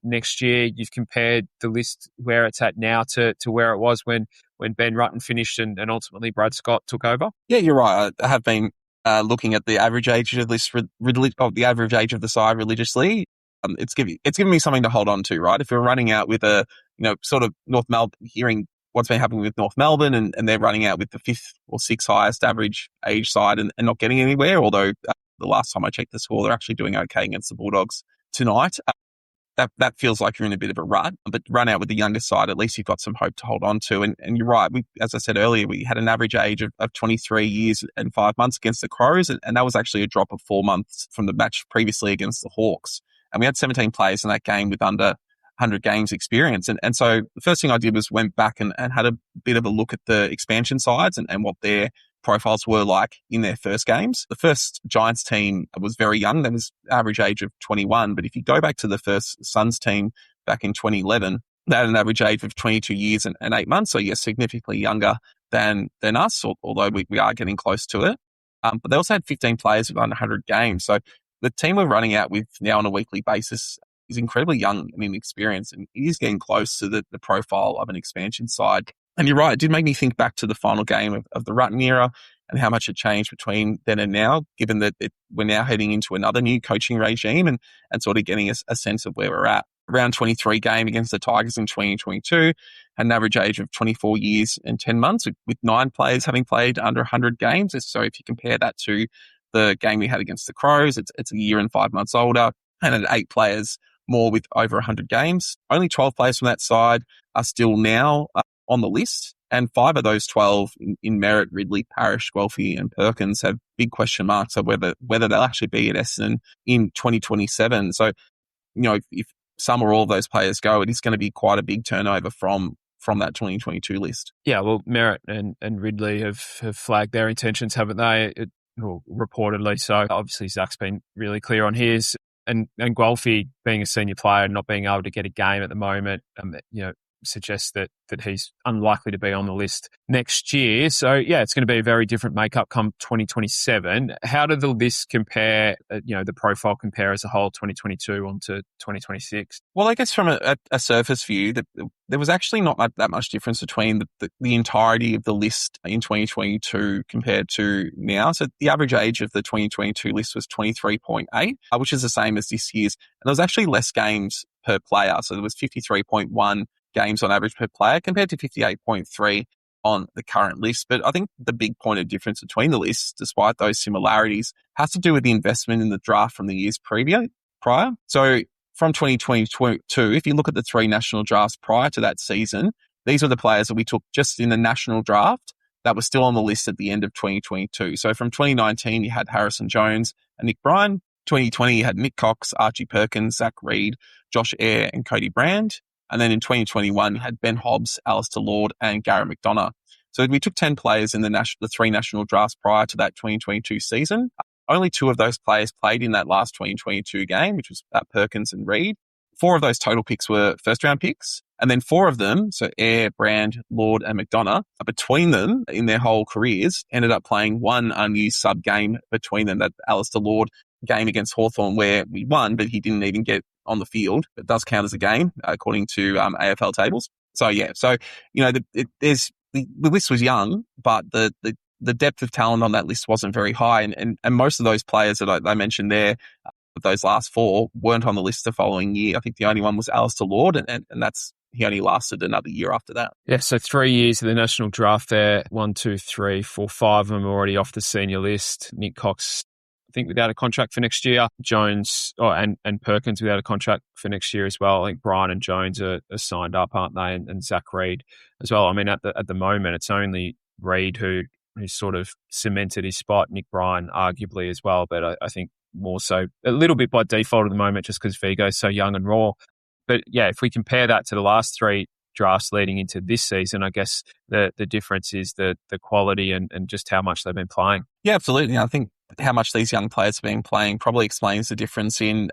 next year, you've compared the list where it's at now to where it was when Ben Rutten finished and ultimately Brad Scott took over. Yeah, you're right. I have been looking at the average age of this the average age of the side religiously. It's giving me something to hold on to, right? If we're running out with a, sort of North Melbourne, hearing what's been happening with North Melbourne and they're running out with the 5th or 6th highest average age side and not getting anywhere, although the last time I checked the score, they're actually doing okay against the Bulldogs tonight. that feels like you're in a bit of a rut. But run out with the younger side, at least you've got some hope to hold on to. And you're right. As I said earlier, we had an average age of 23 years and 5 months against the Crows. And that was actually a drop of 4 months from the match previously against the Hawks. And we had 17 players in that game with under 100 games experience. And so the first thing I did was went back and had a bit of a look at the expansion sides and what their profiles were like in their first games. The first Giants team was very young. That was average age of 21. But if you go back to the first Suns team back in 2011, they had an average age of 22 years and 8 months. So yes, significantly younger than us, although we are getting close to it. But they also had 15 players with under 100 games. So the team we're running out with now on a weekly basis is incredibly young and inexperienced, and it is getting close to the profile of an expansion side. And you're right, it did make me think back to the final game of the Rutten era and how much it changed between then and now, given that we're now heading into another new coaching regime and sort of getting a sense of where we're at. Round 23 game against the Tigers in 2022, had an average age of 24 years and 10 months, with 9 players having played under 100 games. So if you compare that to the game we had against the Crows, it's a year and 5 months older, and at 8 players more with over 100 games. Only 12 players from that side are still now on the list, and 5 of those 12 in Merritt, Ridley, Parrish, Guelphy and Perkins have big question marks of whether they'll actually be at Essendon in 2027. So, if some or all of those players go, it is going to be quite a big turnover from that 2022 list. Yeah, well, Merritt and Ridley have flagged their intentions, haven't they? Reportedly. So obviously Zach's been really clear on his. And Guelphy, being a senior player and not being able to get a game at the moment, suggests that he's unlikely to be on the list next year. So, yeah, it's going to be a very different makeup come 2027. How did the list compare, the profile compare as a whole, 2022 onto 2026? Well, I guess from a surface view, there was actually not that much difference between the entirety of the list in 2022 compared to now. So the average age of the 2022 list was 23.8, which is the same as this year's. And there was actually less games per player. So there was 53.1 games on average per player compared to 58.3 on the current list. But I think the big point of difference between the lists, despite those similarities, has to do with the investment in the draft from the years prior. So from 2022, if you look at the 3 national drafts prior to that season, these were the players that we took just in the national draft that were still on the list at the end of 2022. So from 2019, you had Harrison Jones and Nick Bryan. 2020, you had Nick Cox, Archie Perkins, Zach Reid, Josh Eyre and Cody Brand. And then in 2021, you had Ben Hobbs, Alistair Lord and Garrett McDonough. So we took 10 players in the 3 national drafts prior to that 2022 season. Only 2 of those players played in that last 2022 game, which was Perkins and Reid. 4 of those total picks were first-round picks. And then 4 of them, so Eyre, Brand, Lord and McDonough, between them in their whole careers, ended up playing one unused sub-game between them, that Alistair Lord game against Hawthorn where we won, but he didn't even get on the field. It does count as a game according to AFL tables. So yeah, the list was young, but the depth of talent on that list wasn't very high, and most of those players that I mentioned there, those last 4, weren't on the list the following year. I think the only one was Alistair Lord, and that's he only lasted another year after that. Yeah, so 3 years of the national draft there. 1, 2, 3, 4, 5 of them already off the senior list. Nick Cox, I think, without a contract for next year. Jones and Perkins without a contract for next year as well. I think Bryan and Jones are signed up, aren't they? And Zach Reid as well. I mean, at the moment, it's only Reid who sort of cemented his spot. Nick Bryan arguably as well, but I think more so a little bit by default at the moment, just because Vigo's so young and raw. But yeah, if we compare that to the last 3 drafts leading into this season, I guess the difference is the quality and just how much they've been playing. Yeah, absolutely. I think how much these young players have been playing probably explains the difference in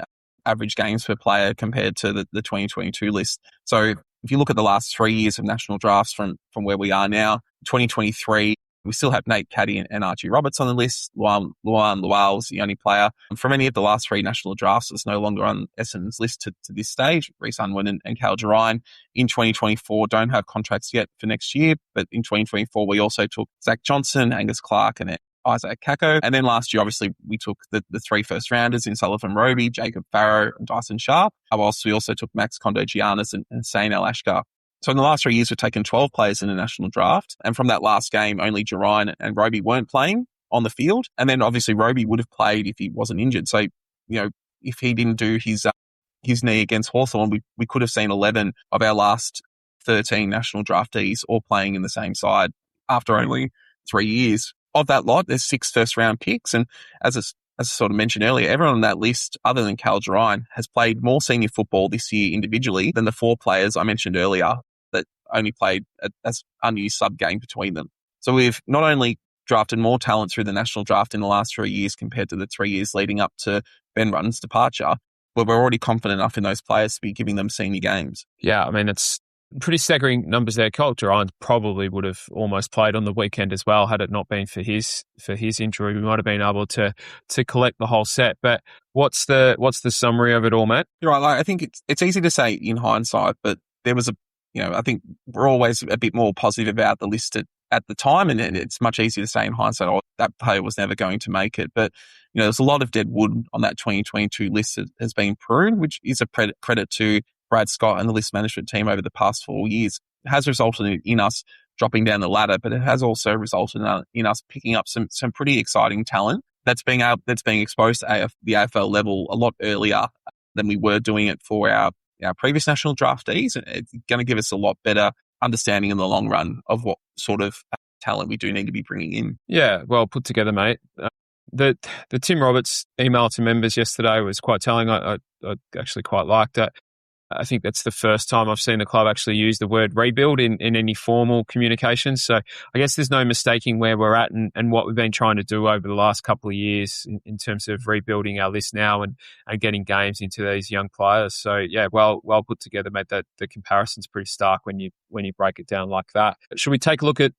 average games per player compared to the 2022 list. So if you look at the last 3 years of national drafts from where we are now, 2023, we still have Nate Caddy and Archie Roberts on the list. Luan Lual was the only player from any of the last 3 national drafts that's no longer on Essendon's list to this stage. Reece Unwin and Cal Jarine in 2024 don't have contracts yet for next year, but in 2024 we also took Zach Johnson, Angus Clark and Isaac Kako. And then last year, obviously, we took the 3 first-rounders in Sullivan Roby, Jacob Farrow and Dyson Sharp, whilst we also took Max Kondo-Giannis and Sane El-Ashkar. So in the last 3 years, we've taken 12 players in the national draft. And from that last game, only Jarine and Roby weren't playing on the field. And then obviously Roby would have played if he wasn't injured. So, if he didn't do his his knee against Hawthorn, we could have seen 11 of our last 13 national draftees all playing in the same side after only 3 years. Of that lot, there's 6 first-round picks, and as I sort of mentioned earlier, everyone on that list, other than Cal Gerine, has played more senior football this year individually than the 4 players I mentioned earlier that only played as unused sub-game between them. So we've not only drafted more talent through the national draft in the last 3 years compared to the 3 years leading up to Ben Rutten's departure, but we're already confident enough in those players to be giving them senior games. Yeah, I mean, it's pretty staggering numbers there. Cal Gerine probably would have almost played on the weekend as well had it not been for his injury. We might have been able to collect the whole set. But what's the summary of it all, Matt? You're right. Like, I think it's easy to say in hindsight, but there was I think we're always a bit more positive about the list at the time, and it's much easier to say in hindsight, that player was never going to make it. But, there's a lot of dead wood on that 2022 list that has been pruned, which is a credit to Brad Scott and the list management team over the past 4 years. It has resulted in us dropping down the ladder, but it has also resulted in us picking up some pretty exciting talent that's being exposed to the AFL level a lot earlier than we were doing it for our previous national draftees. And it's going to give us a lot better understanding in the long run of what sort of talent we do need to be bringing in. Yeah, well put together, mate. The Tim Roberts email to members yesterday was quite telling. I actually quite liked it. I think that's the first time I've seen the club actually use the word rebuild in any formal communication. So I guess there's no mistaking where we're at and what we've been trying to do over the last couple of years in terms of rebuilding our list now and getting games into these young players. So yeah, well put together, mate. That the comparison's pretty stark when you break it down like that. Should we take a look at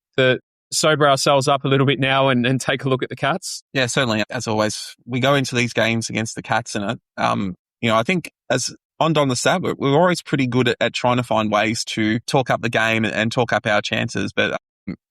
sober ourselves up a little bit now and take a look at the Cats? Yeah, certainly. As always, we go into these games against the Cats, and I think as on Don the Stab, we're always pretty good at trying to find ways to talk up the game and talk up our chances. But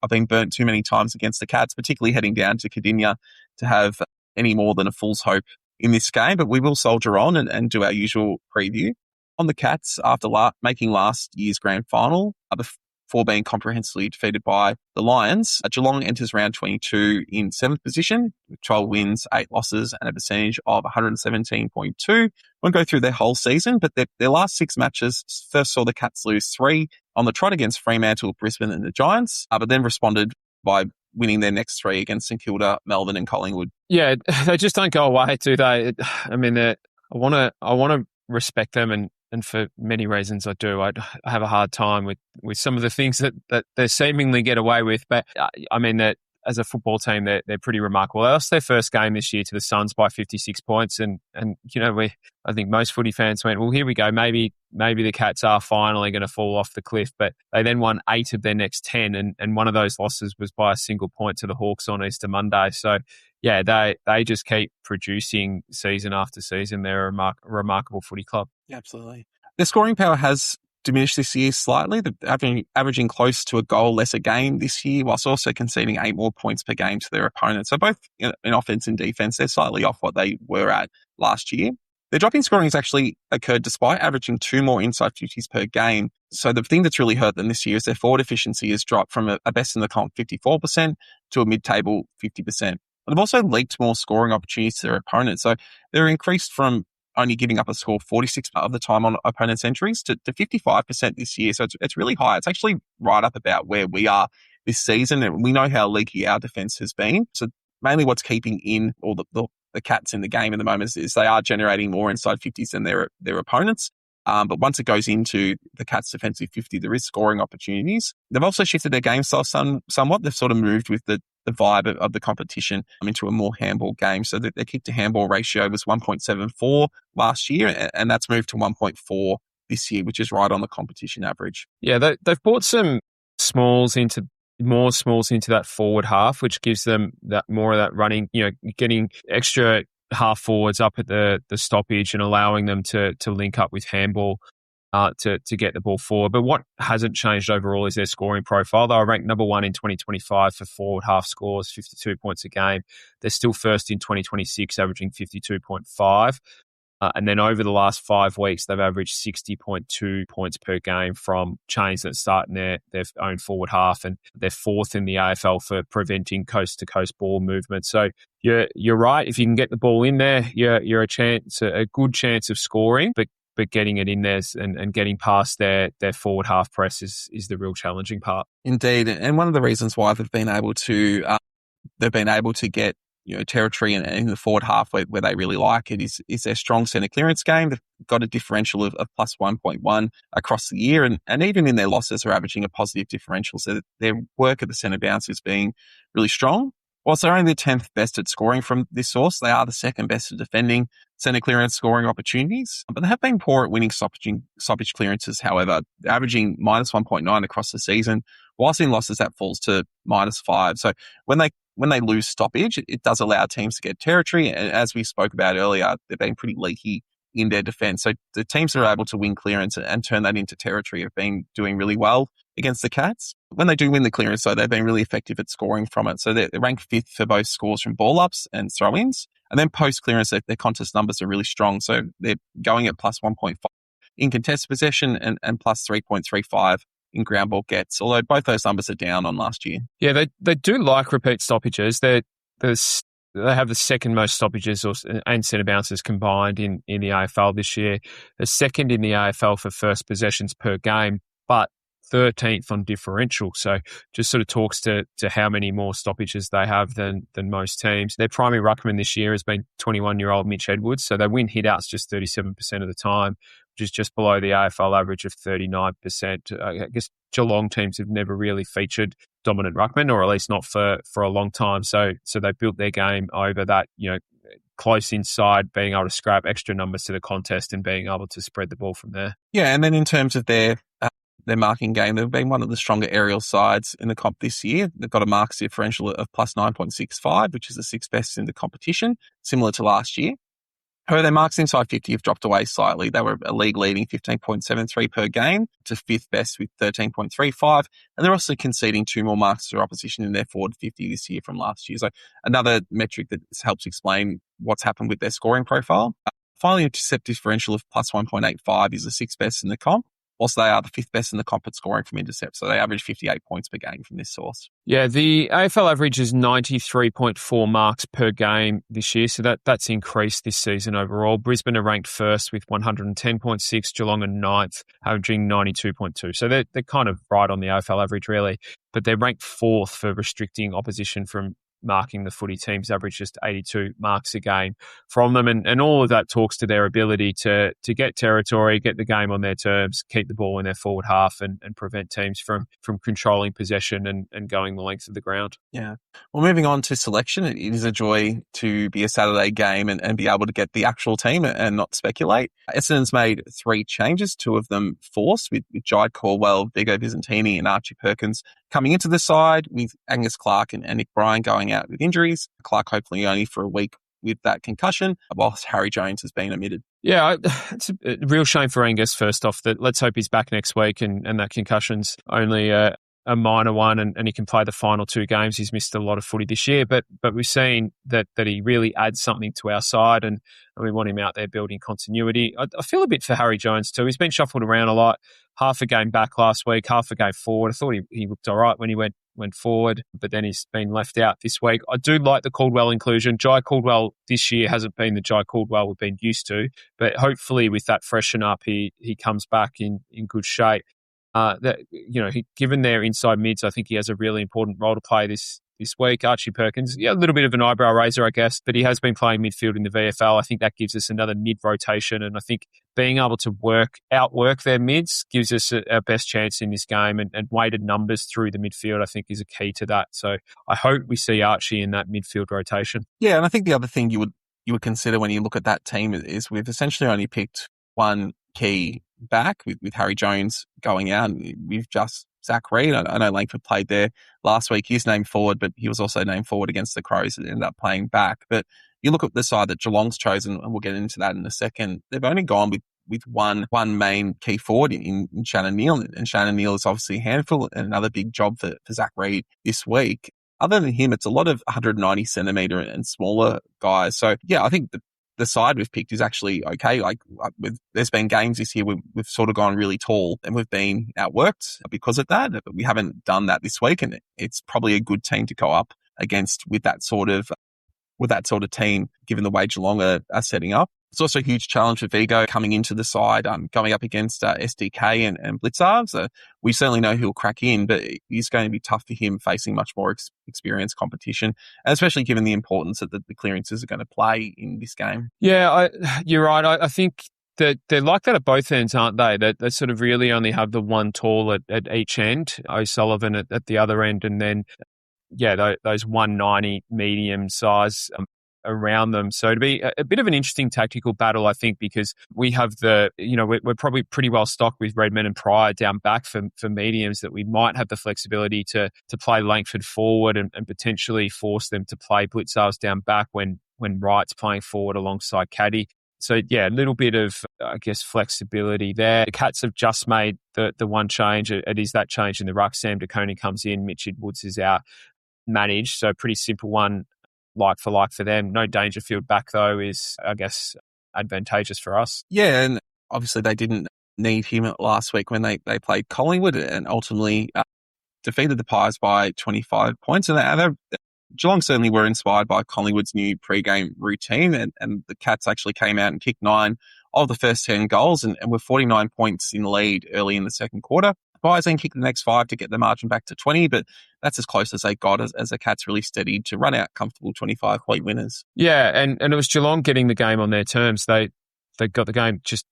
I've been burnt too many times against the Cats, particularly heading down to Kardinia, to have any more than a fool's hope in this game. But we will soldier on and do our usual preview. On the Cats, after making last year's grand final, before being comprehensively defeated by the Lions, Geelong enters round 22 in 7th position with 12 wins, 8 losses and a percentage of 117.2. Won't go through their whole season, but their last 6 matches first saw the Cats lose 3 on the trot against Fremantle, Brisbane and the Giants, but then responded by winning their next 3 against St Kilda, Melbourne and Collingwood. Yeah, they just don't go away, do they? I mean, I want to respect them and for many reasons I do. I have a hard time with some of the things that they seemingly get away with. But I mean, that as a football team, they're pretty remarkable. They lost their first game this year to the Suns by 56 points. And I think most footy fans went, well, here we go. Maybe the Cats are finally going to fall off the cliff. But they then won 8 of their next 10. And one of those losses was by a single point to the Hawks on Easter Monday. So, yeah, they just keep producing season after season. They're a remarkable footy club. Yeah, absolutely. Their scoring power has diminished this year slightly. They're averaging close to a goal less a game this year, whilst also conceding 8 more points per game to their opponents. So both in offense and defense, they're slightly off what they were at last year. Their drop in scoring has actually occurred despite averaging 2 more inside 50s per game. So the thing that's really hurt them this year is their forward efficiency has dropped from a best in the comp 54% to a mid-table 50%. But they've also leaked more scoring opportunities to their opponents. So they're increased from only giving up a score 46% of the time on opponents' entries to 55% this year. So it's really high. It's actually right up about where we are this season. And we know how leaky our defence has been. So mainly what's keeping in all the Cats in the game at the moment is they are generating more inside 50s than their opponents. But once it goes into the Cats' defensive 50, there is scoring opportunities. They've also shifted their game style somewhat. They've sort of moved with the vibe of the competition into a more handball game. So their kick to handball ratio was 1.74 last year, and that's moved to 1.4 this year, which is right on the competition average. Yeah, they've brought some more smalls into that forward half, which gives them that more of that running, getting extra half forwards up at the stoppage and allowing them to link up with handball to get the ball forward. But what hasn't changed overall is their scoring profile. They were ranked number 1 in 2025 for forward half scores, 52 points a game. They're still first in 2026, averaging 52.5. And then over the last 5 weeks, they've averaged 60.2 points per game from chains that start in their own forward half, and they're 4th in the AFL for preventing coast-to-coast ball movement. So you're right. If you can get the ball in there, you're a good chance of scoring. But but getting it in there and getting past their forward half press is the real challenging part. Indeed, and one of the reasons why they've been able to get territory in the forward half where they really like it is their strong centre clearance game. They've got a differential of plus 1.1 across the year, and even in their losses are averaging a positive differential. So their work at the centre bounce is being really strong. Whilst they're only the 10th best at scoring from this source, they are the second best at defending centre clearance scoring opportunities. But they have been poor at winning stoppage clearances, however, averaging minus 1.9 across the season. Whilst in losses, that falls to minus 5. So when they lose stoppage, it does allow teams to get territory. And as we spoke about earlier, they've been pretty leaky in their defence. So the teams that are able to win clearance and turn that into territory have been doing really well against the Cats. When they do win the clearance, though, they've been really effective at scoring from it. So they're ranked 5th for both scores from ball-ups and throw-ins. And then post-clearance, their contest numbers are really strong. So they're going at plus 1.5 in contested possession and plus 3.35 in ground ball gets, although both those numbers are down on last year. Yeah, they do like repeat stoppages. They have the second most stoppages and centre bounces combined in the AFL this year. They're second in the AFL for first possessions per game, but 13th on differential. So just sort of talks to how many more stoppages they have than most teams. Their primary ruckman this year has been 21-year-old Mitch Edwards. So they win hit-outs just 37% of the time, which is just below the AFL average of 39%. I guess Geelong teams have never really featured dominant ruckman, or at least not for a long time. So they built their game over that, close inside, being able to scrap extra numbers to the contest and being able to spread the ball from there. Yeah, and then in terms of their marking game, they've been one of the stronger aerial sides in the comp this year. They've got a marks differential of plus 9.65, which is the 6th best in the competition, similar to last year. However, their marks inside 50 have dropped away slightly. They were a league-leading 15.73 per game to 5th best with 13.35, and they're also conceding 2 more marks to opposition in their forward 50 this year from last year. So another metric that helps explain what's happened with their scoring profile. Finally, intercept differential of plus 1.85 is the 6th best in the comp, whilst they are the 5th best in the comp at scoring from intercept. So they average 58 points per game from this source. Yeah, the AFL average is 93.4 marks per game this year. So that's increased this season overall. Brisbane are ranked first with 110.6, Geelong are 9th, averaging 92.2. So they're kind of right on the AFL average, really. But they're ranked 4th for restricting opposition from marking the footy teams, average just 82 marks a game from them. And all of that talks to their ability to get territory, get the game on their terms, keep the ball in their forward half and prevent teams from controlling possession and going the length of the ground. Yeah. Well, moving on to selection, it is a joy to be a Saturday game and be able to get the actual team and not speculate. Essendon's made 3 changes, 2 of them forced, with Jai Caldwell, Vigo Bizantini and Archie Perkins coming into the side, with Angus Clark and Nick Bryan going out with injuries. Clark hopefully only for a week with that concussion, whilst Harry Jones has been omitted. Yeah, it's a real shame for Angus, first off. That let's hope he's back next week and that concussion's only a minor one and he can play the final 2 games. He's missed a lot of footy this year, but we've seen that he really adds something to our side and we want him out there building continuity. I feel a bit for Harry Jones too. He's been shuffled around a lot. Half a game back last week, half a game forward. I thought he looked all right when he went forward, but then he's been left out this week. I do like the Caldwell inclusion. Jai Caldwell this year hasn't been the Jai Caldwell we've been used to, but hopefully with that freshen up, he comes back in good shape. Given their inside mids, I think he has a really important role to play this week. Archie Perkins, a little bit of an eyebrow raiser, I guess, but he has been playing midfield in the VFL. I think that gives us another mid rotation, and I think being able to outwork their mids gives us our best chance in this game, and weighted numbers through the midfield, I think, is a key to that. So I hope we see Archie in that midfield rotation. Yeah, and I think the other thing you would consider when you look at that team is we've essentially only picked one key back with Harry Jones going out. We've just Zach Reid. I know Langford played there last week. He's named forward, but he was also named forward against the Crows and ended up playing back. But you look at the side that Geelong's chosen, and we'll get into that in a second. They've only gone with one main key forward in Shannon Neal, and Shannon Neal is obviously a handful and another big job for Zach Reid this week. Other than him, it's a lot of 190 centimetre and smaller guys. So, yeah, I think the side we've picked is actually okay. There's been games this year we've sort of gone really tall and we've been outworked because of that, but we haven't done that this week, and it's probably a good team to go up against with that sort of team, given the way Geelong are setting up. It's also a huge challenge for Vigo coming into the side, going up against SDK and Blitzarves. We certainly know he'll crack in, but it's going to be tough for him facing much more experienced competition, and especially given the importance that the clearances are going to play in this game. Yeah, you're right. I think that they're like that at both ends, aren't they? That they sort of really only have the one tall at each end, O'Sullivan at the other end, and then, those 190 medium size around them. So it'd be a bit of an interesting tactical battle, I think, because we have we're probably pretty well stocked with Redmond and Pryor down back for mediums, that we might have the flexibility to play Langford forward and potentially force them to play Blitzarves down back when Wright's playing forward alongside Caddy. So, a little bit of, I guess, flexibility there. The Cats have just made the one change. It is that change in the ruck. Sam DeConey comes in, Mitchell Woods is out, managed. So pretty simple one, like for them. No Dangerfield back, though, is, I guess, advantageous for us. Yeah, and obviously they didn't need him last week when they played Collingwood and ultimately defeated the Pies by 25 points. And Geelong certainly were inspired by Collingwood's new pre-game routine, and the Cats actually came out and kicked 9 of the first 10 goals and were 49 points in the lead early in the second quarter. Pies then kicked the next 5 to get the margin back to 20, but that's as close as they got as the Cats really steadied to run out comfortable 25-point winners. Yeah, and it was Geelong getting the game on their terms. They got the game just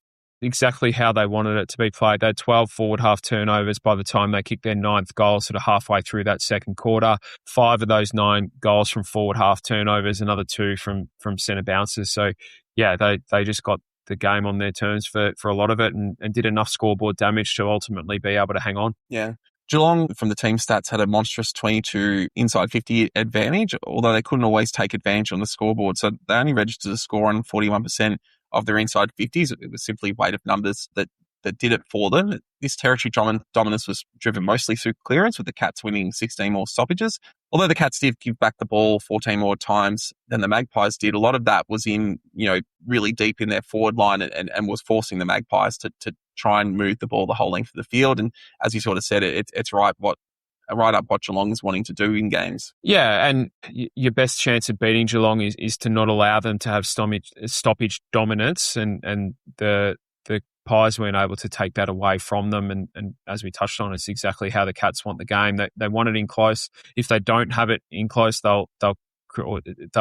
exactly how they wanted it to be played. They had 12 forward half turnovers by the time they kicked their 9th goal, sort of halfway through that second quarter. 5 of those 9 goals from forward half turnovers, another 2 from centre bounces. So, they just got the game on their terms for a lot of it and did enough scoreboard damage to ultimately be able to hang on. Yeah. Geelong, from the team stats, had a monstrous 22 inside 50 advantage, although they couldn't always take advantage on the scoreboard. So they only registered a score on 41% of their inside 50s. It was simply weight of numbers that did it for them. This territory dominance was driven mostly through clearance, with the Cats winning 16 more stoppages. Although the Cats did give back the ball 14 more times than the Magpies did, a lot of that was in, really deep in their forward line and was forcing the Magpies to try and move the ball the whole length of the field. And as you sort of said, it's right up what Geelong is wanting to do in games. Yeah, and your best chance of beating Geelong is to not allow them to have stoppage dominance, and the Pies weren't able to take that away from them. And as we touched on, it's exactly how the Cats want the game. They want it in close. If they don't have it in close, they'll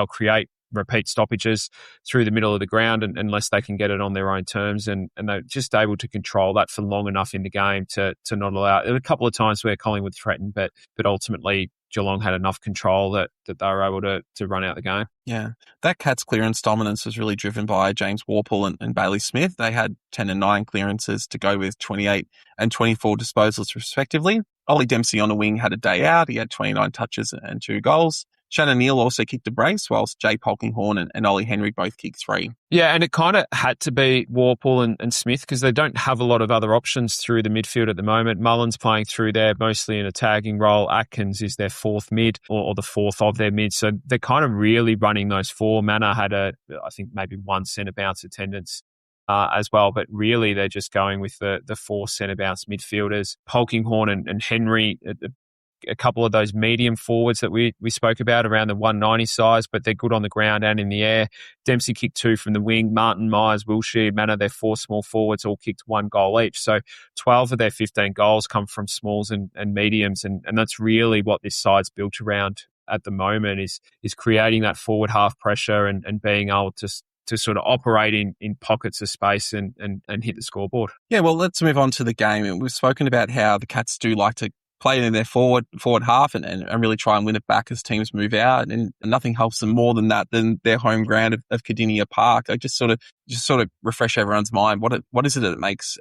create repeat stoppages through the middle of the ground unless they can get it on their own terms. And they're just able to control that for long enough in the game to not allow. There were a couple of times where Collingwood threatened, but ultimately Geelong had enough control that they were able to run out the game. Yeah. That Cats clearance dominance was really driven by James Warple and Bailey Smith. They had 10 and 9 clearances to go with 28 and 24 disposals respectively. Ollie Dempsey on the wing had a day out. He had 29 touches and 2 goals. Shannon Neal also kicked a brace, whilst Jay Polkinghorne and Ollie Henry both kicked 3. Yeah, and it kind of had to be Warple and Smith because they don't have a lot of other options through the midfield at the moment. Mullen's playing through there mostly in a tagging role. Atkins is their 4th mid or the 4th of their mid. So they're kind of really running those 4. Manor had I think maybe 1 centre bounce attendance as well, but really they're just going with the 4 centre bounce midfielders. Polkinghorne and Henry, a couple of those medium forwards that we spoke about around the 190 size, but they're good on the ground and in the air. Dempsey kicked 2 from the wing. Martin, Myers, Wilshere, Manor, their 4 small forwards all kicked 1 goal each. So 12 of their 15 goals come from smalls and mediums, and that's really what this side's built around at the moment is creating that forward half pressure and being able to sort of operate in pockets of space and hit the scoreboard. Yeah, well, let's move on to the game. We've spoken about how the Cats do like to play in their forward half and really try and win it back as teams move out. And nothing helps them more than their home ground of Kardinia Park. I just sort of refresh everyone's mind. What is it that makes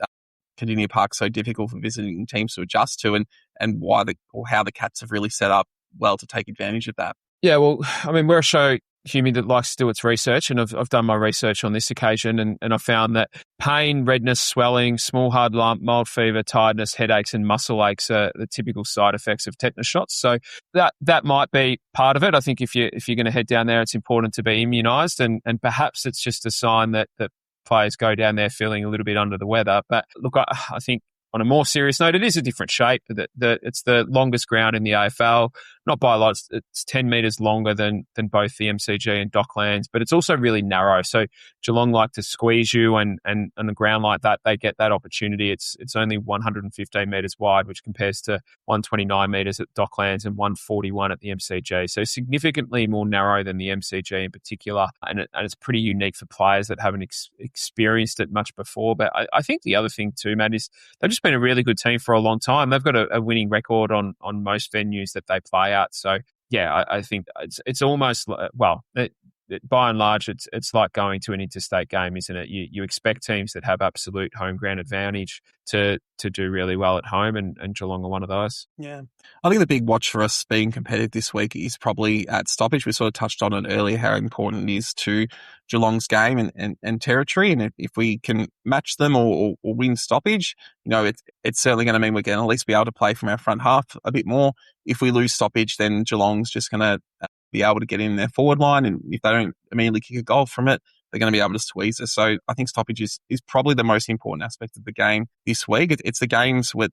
Kardinia Park so difficult for visiting teams to adjust to, and why how the Cats have really set up well to take advantage of that? Yeah, well, I mean, we're a show, Hume, that likes to do its research, and I've done my research on this occasion, and I found that pain, redness, swelling, small hard lump, mild fever, tiredness, headaches, and muscle aches are the typical side effects of tetanus shots. So that might be part of it. I think if you're going to head down there, it's important to be immunised, and perhaps it's just a sign that players go down there feeling a little bit under the weather. But look, I think on a more serious note, it is a different shape. It's the longest ground in the AFL. not by a lot. It's 10 metres longer than both the MCG and Docklands, but it's also really narrow. So Geelong like to squeeze you, and on the ground like that, they get that opportunity. It's only 115 metres wide, which compares to 129 metres at Docklands and 141 at the MCG. So significantly more narrow than the MCG in particular, and it's pretty unique for players that haven't experienced it much before. But I think the other thing too, Matt, is they've just been a really good team for a long time. They've got a winning record on most venues that they play at. So yeah, I think it's almost by and large, it's like going to an interstate game, isn't it? You expect teams that have absolute home ground advantage to do really well at home, and Geelong are one of those. Yeah. I think the big watch for us being competitive this week is probably at stoppage. We sort of touched on it earlier, how important it is to Geelong's game and territory. And if we can match them or win stoppage, it's certainly going to mean we're going to at least be able to play from our front half a bit more. If we lose stoppage, then Geelong's just going to be able to get in their forward line, and if they don't immediately kick a goal from it, they're going to be able to squeeze us. So I think stoppage is probably the most important aspect of the game this week. It's the games with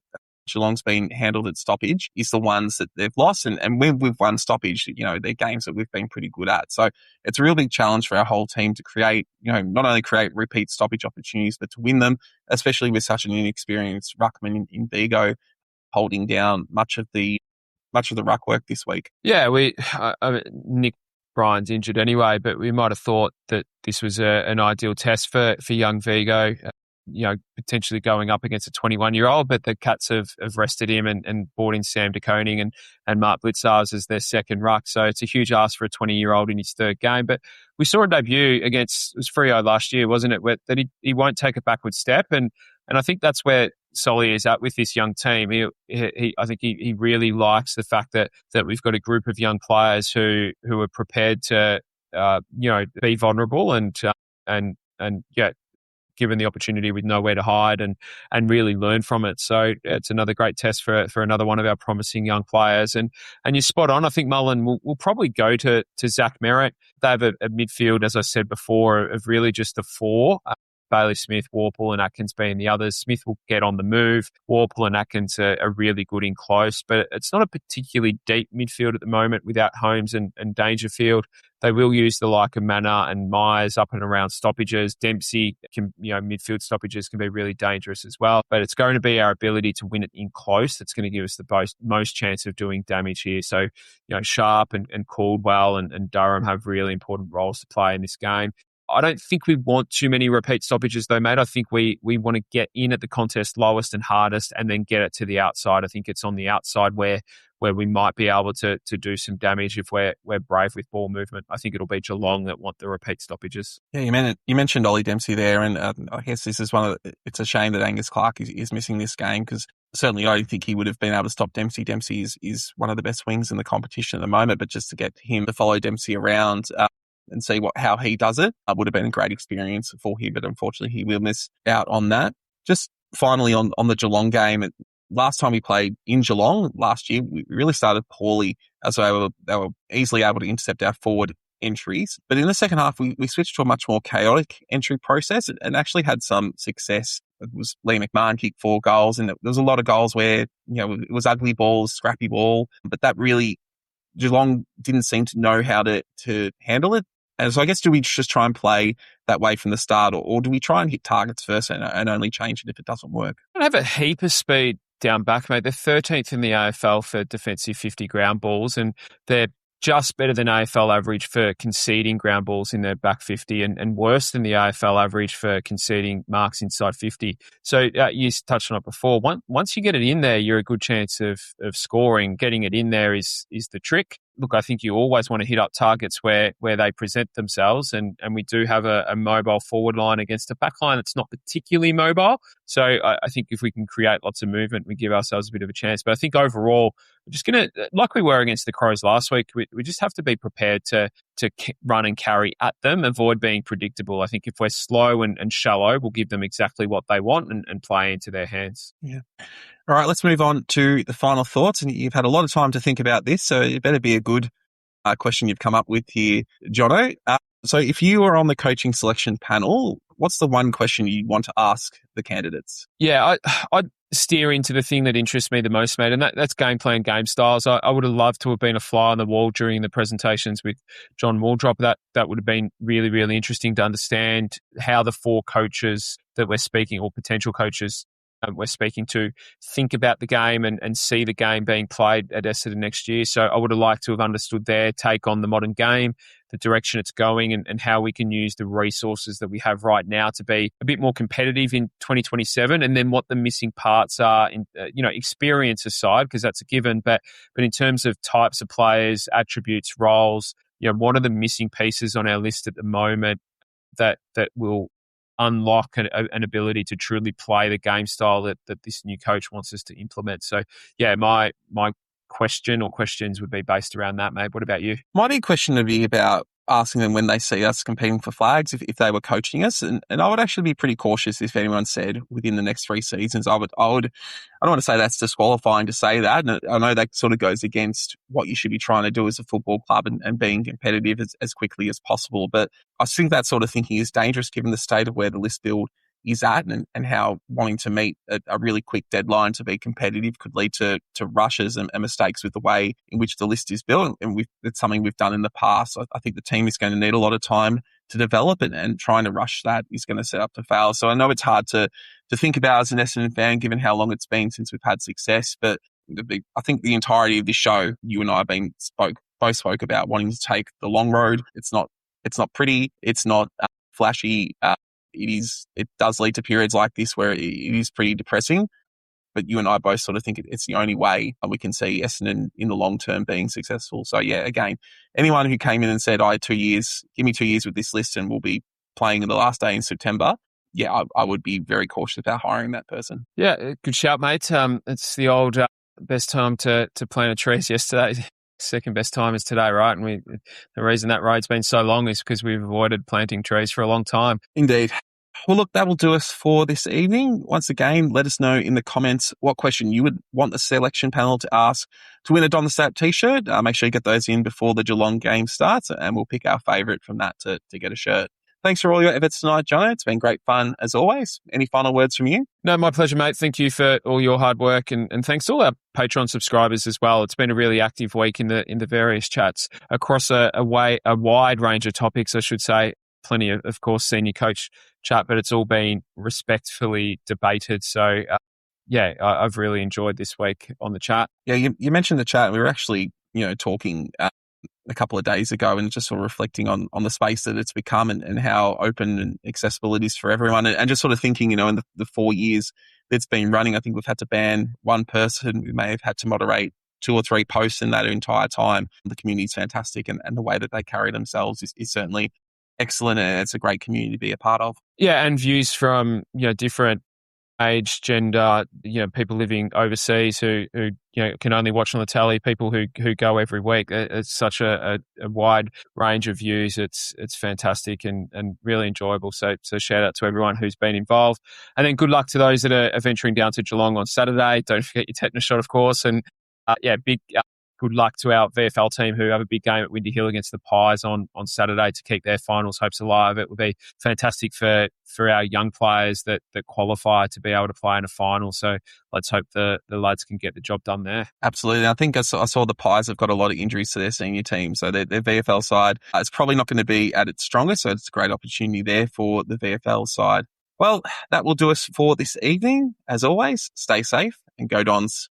Geelong's been handled at stoppage is the ones that they've lost, and when we've won stoppage, they're games that we've been pretty good at. So it's a real big challenge for our whole team to create, not only create repeat stoppage opportunities, but to win them, especially with such an inexperienced ruckman in Vigo holding down much of the ruck work this week. Yeah, Nick Bryan's injured anyway, but we might have thought that this was an ideal test for young Vigo, potentially going up against a 21-year-old, but the Cats have rested him and brought in Sam De Koning and Mark Blitzars as their second ruck. So it's a huge ask for a 20-year-old in his third game. But we saw a debut against, it was Freo last year, wasn't it, that he won't take a backward step. And I think that's where Solly is at with this young team. I think he really likes the fact that we've got a group of young players who are prepared to be vulnerable and given the opportunity with nowhere to hide and really learn from it. So it's another great test for another one of our promising young players. And you're spot on. I think Mullen will probably go to Zach Merritt. They have a midfield, as I said before, of really just the four. Bailey Smith, Warple and Atkins being the others. Smith will get on the move. Warple and Atkins are really good in close, but it's not a particularly deep midfield at the moment without Holmes and Dangerfield. They will use the like of Manor and Myers up and around stoppages. Dempsey midfield stoppages can be really dangerous as well. But it's going to be our ability to win it in close that's going to give us the most chance of doing damage here. So, Sharp and Caldwell and Durham have really important roles to play in this game. I don't think we want too many repeat stoppages though, mate. I think we want to get in at the contest lowest and hardest and then get it to the outside. I think it's on the outside where we might be able to do some damage if we're brave with ball movement. I think it'll be Geelong that want the repeat stoppages. Yeah, you mentioned Ollie Dempsey there, and I guess this is it's a shame that Angus Clark is missing this game, because certainly I don't think he would have been able to stop Dempsey. Dempsey is one of the best wings in the competition at the moment, but just to get him to follow Dempsey around and see how he does it would have been a great experience for him, but unfortunately he will miss out on that. Just finally on the Geelong game, last time we played in Geelong last year, we really started poorly, as they were easily able to intercept our forward entries. But in the second half, we switched to a much more chaotic entry process and actually had some success. It was Lee McMahon kicked 4 goals, and there was a lot of goals where, it was ugly balls, scrappy ball, but that really, Geelong didn't seem to know how to handle it. And so I guess, do we just try and play that way from the start, or do we try and hit targets first and only change it if it doesn't work? I don't have a heap of speed down back, mate. They're 13th in the AFL for defensive 50 ground balls, and they're just better than AFL average for conceding ground balls in their back 50 and worse than the AFL average for conceding marks inside 50. So you touched on it before. Once you get it in there, you're a good chance of scoring. Getting it in there is the trick. Look, I think you always want to hit up targets where they present themselves, and we do have a mobile forward line against a back line that's not particularly mobile. So I think if we can create lots of movement, we give ourselves a bit of a chance. But I think overall, we're just going to, like we were against the Crows last week, we just have to be prepared to run and carry at them, avoid being predictable. I think if we're slow and shallow, we'll give them exactly what they want and play into their hands. Yeah. All right, let's move on to the final thoughts. And you've had a lot of time to think about this, so it better be a good question you've come up with here, Jono. So if you were on the coaching selection panel, what's the one question you want to ask the candidates? Yeah, steer into the thing that interests me the most, mate, and that's game plan, game styles. I would have loved to have been a fly on the wall during the presentations with John Waldrop. That would have been really, really interesting to understand how the four coaches that we're speaking, or potential coaches we're speaking to, think about the game and see the game being played at Essendon next year. So I would have liked to have understood their take on the modern game, the direction it's going, and how we can use the resources that we have right now to be a bit more competitive in 2027, and then what the missing parts are, in experience aside, because that's a given, but in terms of types of players, attributes, roles, what are the missing pieces on our list at the moment that will unlock an ability to truly play the game style that this new coach wants us to implement. So, yeah, my question or questions would be based around that, mate. What about you? My big question would be about asking them when they see us competing for flags, if they were coaching us. And I would actually be pretty cautious if anyone said within the next 3 seasons. I don't want to say that's disqualifying to say that. And I know that sort of goes against what you should be trying to do as a football club and being competitive as quickly as possible. But I think that sort of thinking is dangerous given the state of where the list build is at, and how wanting to meet a really quick deadline to be competitive could lead to rushes and mistakes with the way in which the list is built. And it's something we've done in the past. I think the team is going to need a lot of time to develop it, and trying to rush that is going to set up to fail. So I know it's hard to think about as an Essendon fan, given how long it's been since we've had success. But I think the entirety of this show, you and I both spoke about wanting to take the long road. It's not pretty. It's not flashy. It does lead to periods like this where it is pretty depressing, but you and I both sort of think it's the only way we can see Essendon in the long term being successful. So yeah, again, anyone who came in and said, give me 2 years with this list and we'll be playing in the last day in September, yeah, I would be very cautious about hiring that person. Yeah, good shout, mate. It's the old best time to plant a tree is yesterday. Second best time is today, right? And the reason that road's been so long is because we've avoided planting trees for a long time. Indeed. Well, look, that will do us for this evening. Once again, let us know in the comments what question you would want the selection panel to ask to win a Don the Stat t-shirt. Make sure you get those in before the Geelong game starts, and we'll pick our favourite from that to get a shirt. Thanks for all your efforts tonight, Jono. It's been great fun as always. Any final words from you? No, my pleasure, mate. Thank you for all your hard work, and thanks to all our Patreon subscribers as well. It's been a really active week in the various chats across a wide range of topics, I should say. Plenty of course, senior coach chat, but it's all been respectfully debated. So, I've really enjoyed this week on the chat. Yeah, you mentioned the chat. We were actually, talking a couple of days ago and just sort of reflecting on the space that it's become and how open and accessible it is for everyone. And just sort of thinking, in the 4 years that it's been running, I think we've had to ban one person. We may have had to moderate 2 or 3 posts in that entire time. The community is fantastic, and the way that they carry themselves is certainly excellent, and it's a great community to be a part of. Yeah, and views from different age, gender, people living overseas who can only watch on the telly, people who go every week. It's such a wide range of views. It's fantastic and really enjoyable. So shout out to everyone who's been involved, and then good luck to those that are venturing down to Geelong on Saturday. Don't forget your tetanus shot, of course, and big. Good luck to our VFL team who have a big game at Windy Hill against the Pies on Saturday to keep their finals hopes alive. It would be fantastic for our young players that qualify to be able to play in a final. So let's hope the lads can get the job done there. Absolutely. I think I saw the Pies have got a lot of injuries to their senior team. So their VFL side is probably not going to be at its strongest. So it's a great opportunity there for the VFL side. Well, that will do us for this evening. As always, stay safe and go Dons.